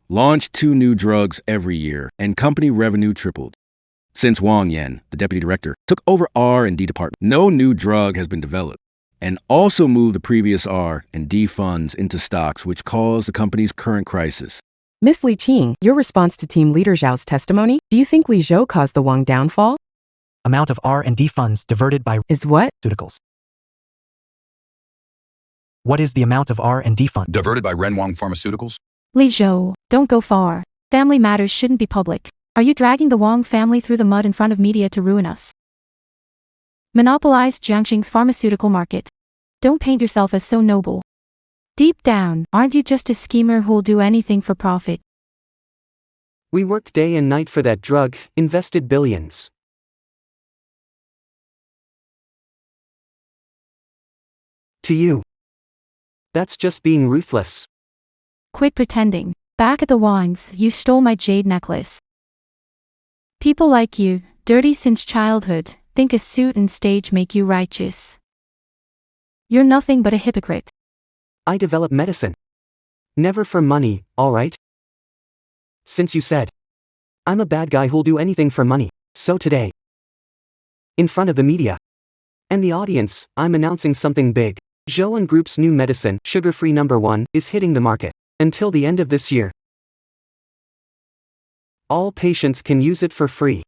launched 2 new drugs every year, and company revenue tripled. Since Wang Yan, the deputy director, took over R&D department, no new drug has been developed, and also moved the previous R&D funds into stocks, which caused the company's current crisis. Miss Li Qing, your response to Team Leader Zhao's testimony? Do you think Li Zhou caused the Wong downfall? Amount of R&D funds diverted by Is what? pharmaceuticals. What is the amount of R&D funds Diverted by Wong Pharmaceuticals? Li Zhou, don't go far. Family matters shouldn't be public. Are you dragging the Wong family through the mud in front of media to ruin us? Monopolize Jiangxing's pharmaceutical market. Don't paint yourself as so noble. Deep down, aren't you just a schemer who'll do anything for profit? We worked day and night for that drug, invested billions. To you, that's just being ruthless. Quit pretending. Back at the Wongs, you stole my jade necklace. People like you, dirty since childhood, think a suit and stage make you righteous. You're nothing but a hypocrite. I develop medicine. Never for money, alright? Since you said I'm a bad guy who'll do anything for money, so today, in front of the media and the audience, I'm announcing something big. Zhou & Group's new medicine, sugar-free #1, is hitting the market. Until the end of this year, all patients can use it for free.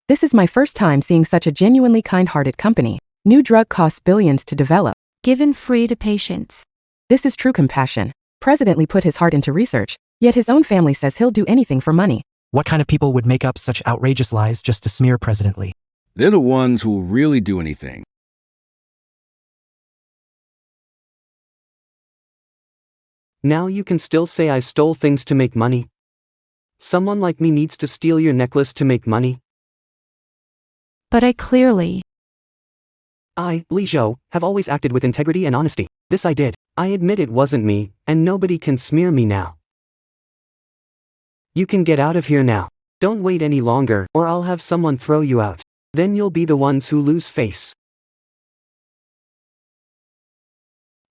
This is my first time seeing such a genuinely kind-hearted company. New drug costs billions to develop. Given free to patients. This is true compassion. President Lee put his heart into research, yet his own family says he'll do anything for money. What kind of people would make up such outrageous lies just to smear President Lee? They're the ones who will really do anything. Now you can still say I stole things to make money? Someone like me needs to steal your necklace to make money? But I clearly. I, Li Zhou, have always acted with integrity and honesty. This I did. I admit it wasn't me, and nobody can smear me now. You can get out of here now. Don't wait any longer, or I'll have someone throw you out. Then you'll be the ones who lose face.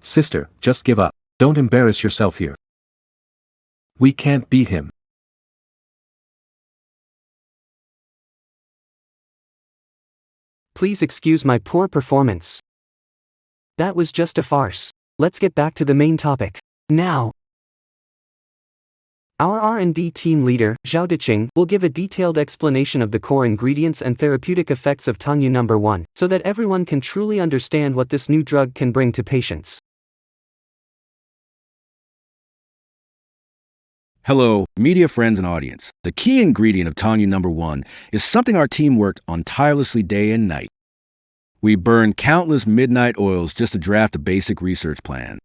Sister, just give up. Don't embarrass yourself here. We can't beat him. Please excuse my poor performance. That was just a farce. Let's get back to the main topic. Now, our R&D team leader, Zhao Diqing, will give a detailed explanation of the core ingredients and therapeutic effects of Tangyu #1, so that everyone can truly understand what this new drug can bring to patients. Hello, media friends and audience. The key ingredient of Tangyu #1 is something our team worked on tirelessly day and night. We burned countless midnight oils just to draft a basic research plan.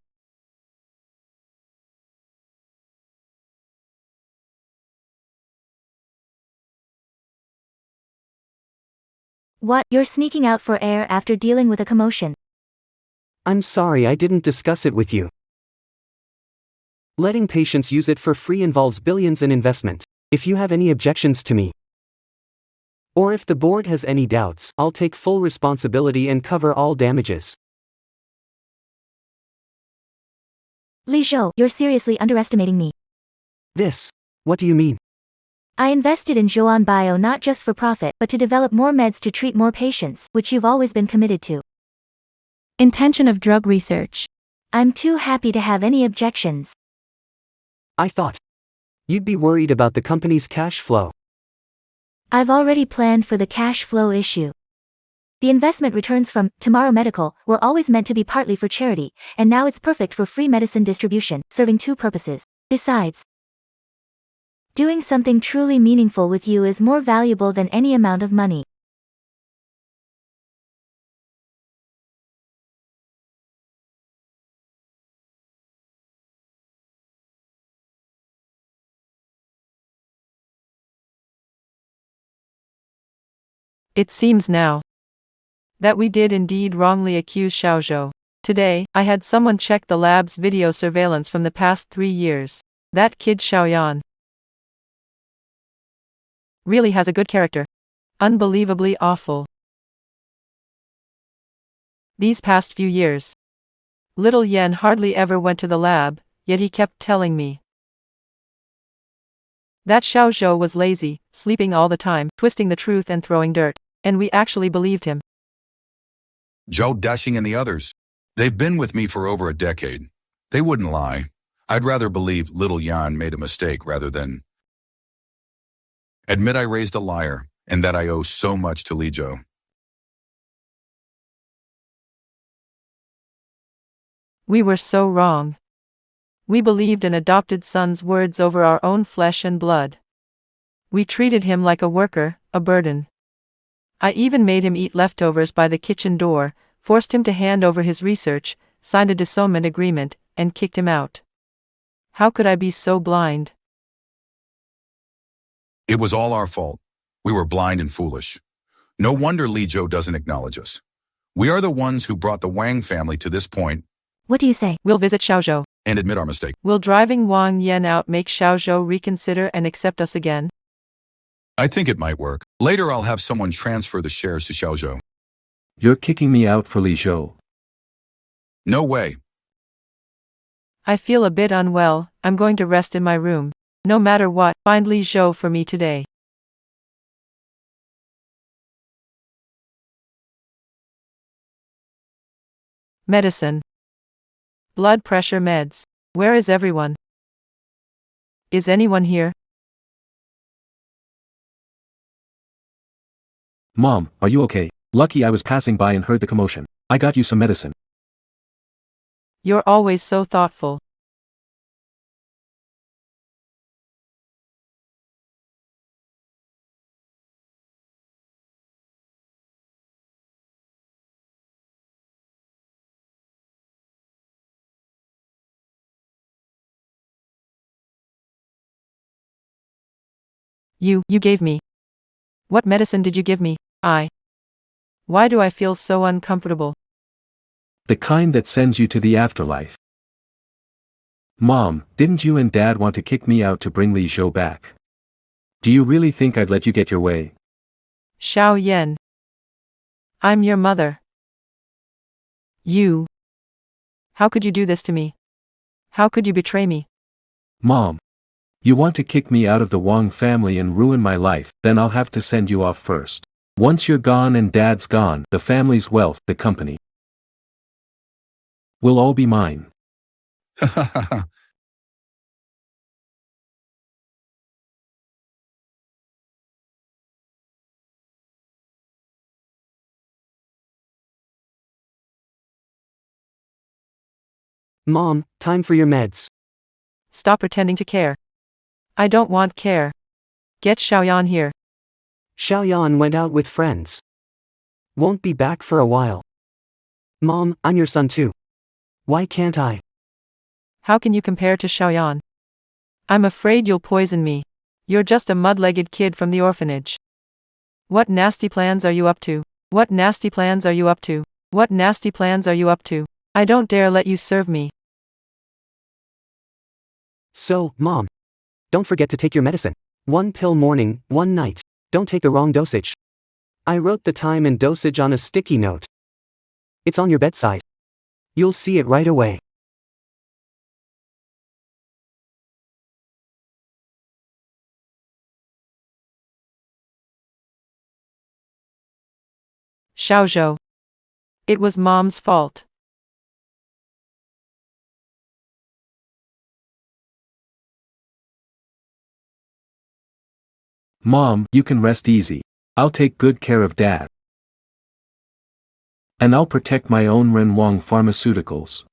What? You're sneaking out for air after dealing with a commotion. I'm sorry I didn't discuss it with you. Letting patients use it for free involves billions in investment. If you have any objections to me Or if the board has any doubts, I'll take full responsibility and cover all damages. Li Zhou, you're seriously underestimating me. What do you mean? I invested in Zhouan Bio not just for profit, but to develop more meds to treat more patients, which you've always been committed to. Intention of drug research. I'm too happy to have any objections. I thought you'd be worried about the company's cash flow. I've already planned for the cash flow issue. The investment returns from Tomorrow Medical were always meant to be partly for charity, and now it's perfect for free medicine distribution, serving two purposes. Besides, doing something truly meaningful with you is more valuable than any amount of money. It seems now that we did indeed wrongly accuse Xiaozhou. Today, I had someone check the lab's video surveillance from the past 3 years. That kid Xiaoyan really has a good character. Unbelievably awful. These past few years, little Yen hardly ever went to the lab, yet he kept telling me that Xiaozhou was lazy, sleeping all the time, twisting the truth and throwing dirt. And we actually believed him. Joe, Dashing, and the others. They've been with me for over a decade. They wouldn't lie. I'd rather believe little Yan made a mistake rather than admit I raised a liar and that I owe so much to Li Zhou. We were so wrong. We believed an adopted son's words over our own flesh and blood. We treated him like a worker, a burden. I even made him eat leftovers by the kitchen door, forced him to hand over his research, signed a disownment agreement, and kicked him out. How could I be so blind? It was all our fault. We were blind and foolish. No wonder Li Zhou doesn't acknowledge us. We are the ones who brought the Wang family to this point. What do you say? We'll visit Xiaozhou. And admit our mistake. Will driving Wang Yan out make Xiaozhou reconsider and accept us again? I think it might work. Later I'll have someone transfer the shares to Xiaozhou. You're kicking me out for Li Zhou. No way. I feel a bit unwell, I'm going to rest in my room. No matter what, find Li Zhou for me today. Medicine. Blood pressure meds. Where is everyone? Is anyone here? Mom, are you okay? Lucky I was passing by and heard the commotion. I got you some medicine. You're always so thoughtful. You gave me. What medicine did you give me? Why do I feel so uncomfortable? The kind that sends you to the afterlife. Mom, didn't you and Dad want to kick me out to bring Li Zhou back? Do you really think I'd let you get your way? Xiao Yan. I'm your mother. How could you do this to me? How could you betray me? Mom. You want to kick me out of the Wong family and ruin my life, then I'll have to send you off first. Once you're gone and Dad's gone, the family's wealth, the company, will all be mine. Mom, time for your meds. Stop pretending to care. I don't want care. Get Xiaoyan here. Xiaoyan went out with friends. Won't be back for a while. Mom, I'm your son too. Why can't I? How can you compare to Xiaoyan? I'm afraid you'll poison me. You're just a mud-legged kid from the orphanage. What nasty plans are you up to? What nasty plans are you up to? What nasty plans are you up to? I don't dare let you serve me. So, Mom, don't forget to take your medicine. 1 pill morning, 1 night. Don't take the wrong dosage. I wrote the time and dosage on a sticky note. It's on your bedside. You'll see it right away. Xiaozhou. It was Mom's fault. Mom, you can rest easy. I'll take good care of Dad. And I'll protect my own Wong pharmaceuticals.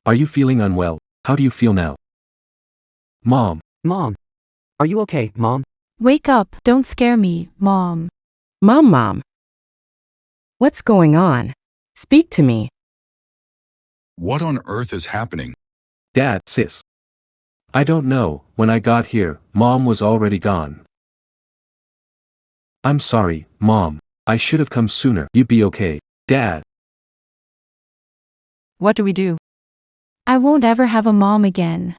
Are you feeling unwell? How do you feel now? Mom. Mom. Are you okay, Mom? Wake up, don't scare me, Mom. Mom. What's going on? Speak to me. What on earth is happening? Dad, sis. I don't know, when I got here, Mom was already gone. I'm sorry, Mom. I should have come sooner. You'd be okay. Dad. What do we do? I won't ever have a mom again.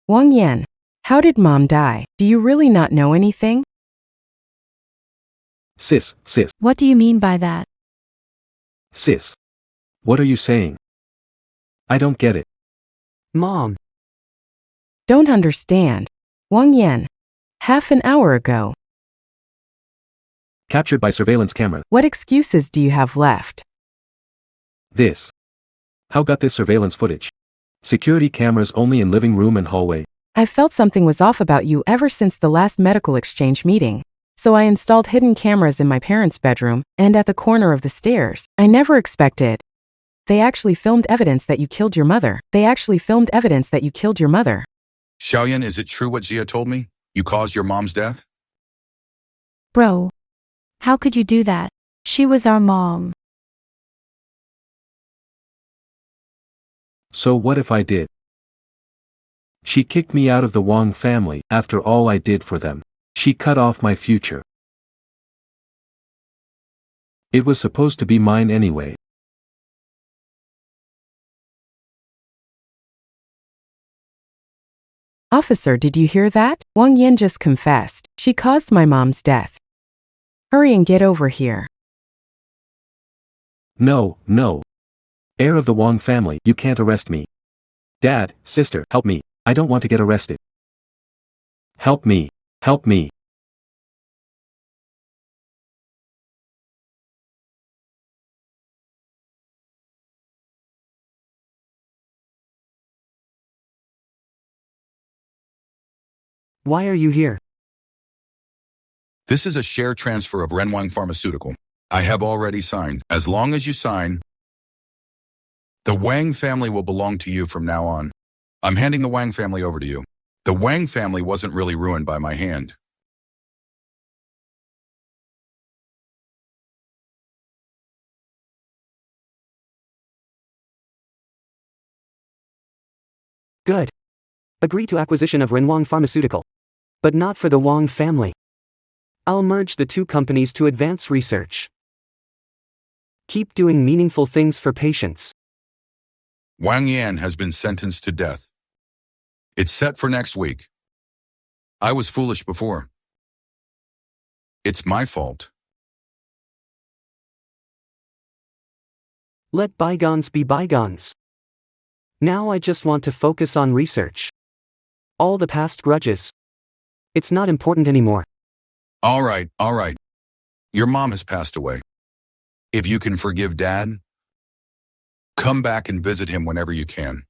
Wang Yan. How did Mom die? Do you really not know anything? Sis. What do you mean by that? Sis. What are you saying? I don't get it. Mom. Don't understand. Wang Yan. Half an hour ago. Captured by surveillance camera. What excuses do you have left? This. How got this surveillance footage? Security cameras only in living room and hallway. I felt something was off about you ever since the last medical exchange meeting. So I installed hidden cameras in my parents' bedroom and at the corner of the stairs. I never expected. They actually filmed evidence that you killed your mother. Xiaoyan, is it true what Zia told me? You caused your mom's death? Bro. How could you do that? She was our mom. So what if I did? She kicked me out of the Wong family after all I did for them. She cut off my future. It was supposed to be mine anyway. Officer, did you hear that? Wang Yan just confessed. She caused my mom's death. Hurry and get over here. No. Heir of the Wong family, you can't arrest me. Dad, sister, help me. I don't want to get arrested. Help me. Why are you here? This is a share transfer of Wong Pharmaceutical. I have already signed. As long as you sign, the Wang family will belong to you from now on. I'm handing the Wang family over to you. The Wang family wasn't really ruined by my hand. Good. Agree to acquisition of Wong Pharmaceutical. But not for the Wong family. I'll merge the two companies to advance research. Keep doing meaningful things for patients. Wang Yan has been sentenced to death. It's set for next week. I was foolish before. It's my fault. Let bygones be bygones. Now I just want to focus on research. All the past grudges. It's not important anymore. All right. Your mom has passed away. If you can forgive Dad, come back and visit him whenever you can.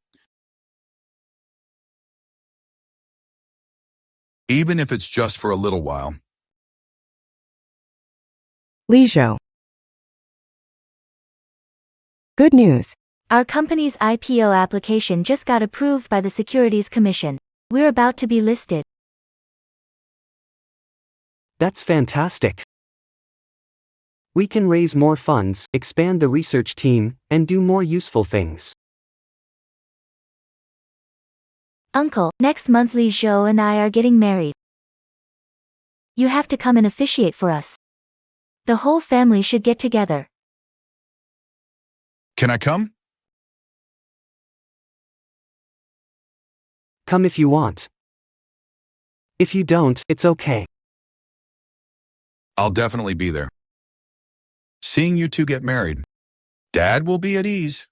Even if it's just for a little while. Li Zhou. Good news. Our company's IPO application just got approved by the Securities Commission. We're about to be listed. That's fantastic. We can raise more funds, expand the research team, and do more useful things. Uncle, next month Li Zhou and I are getting married. You have to come and officiate for us. The whole family should get together. Can I come? Come if you want. If you don't, it's okay. I'll definitely be there. Seeing you two get married, Dad will be at ease.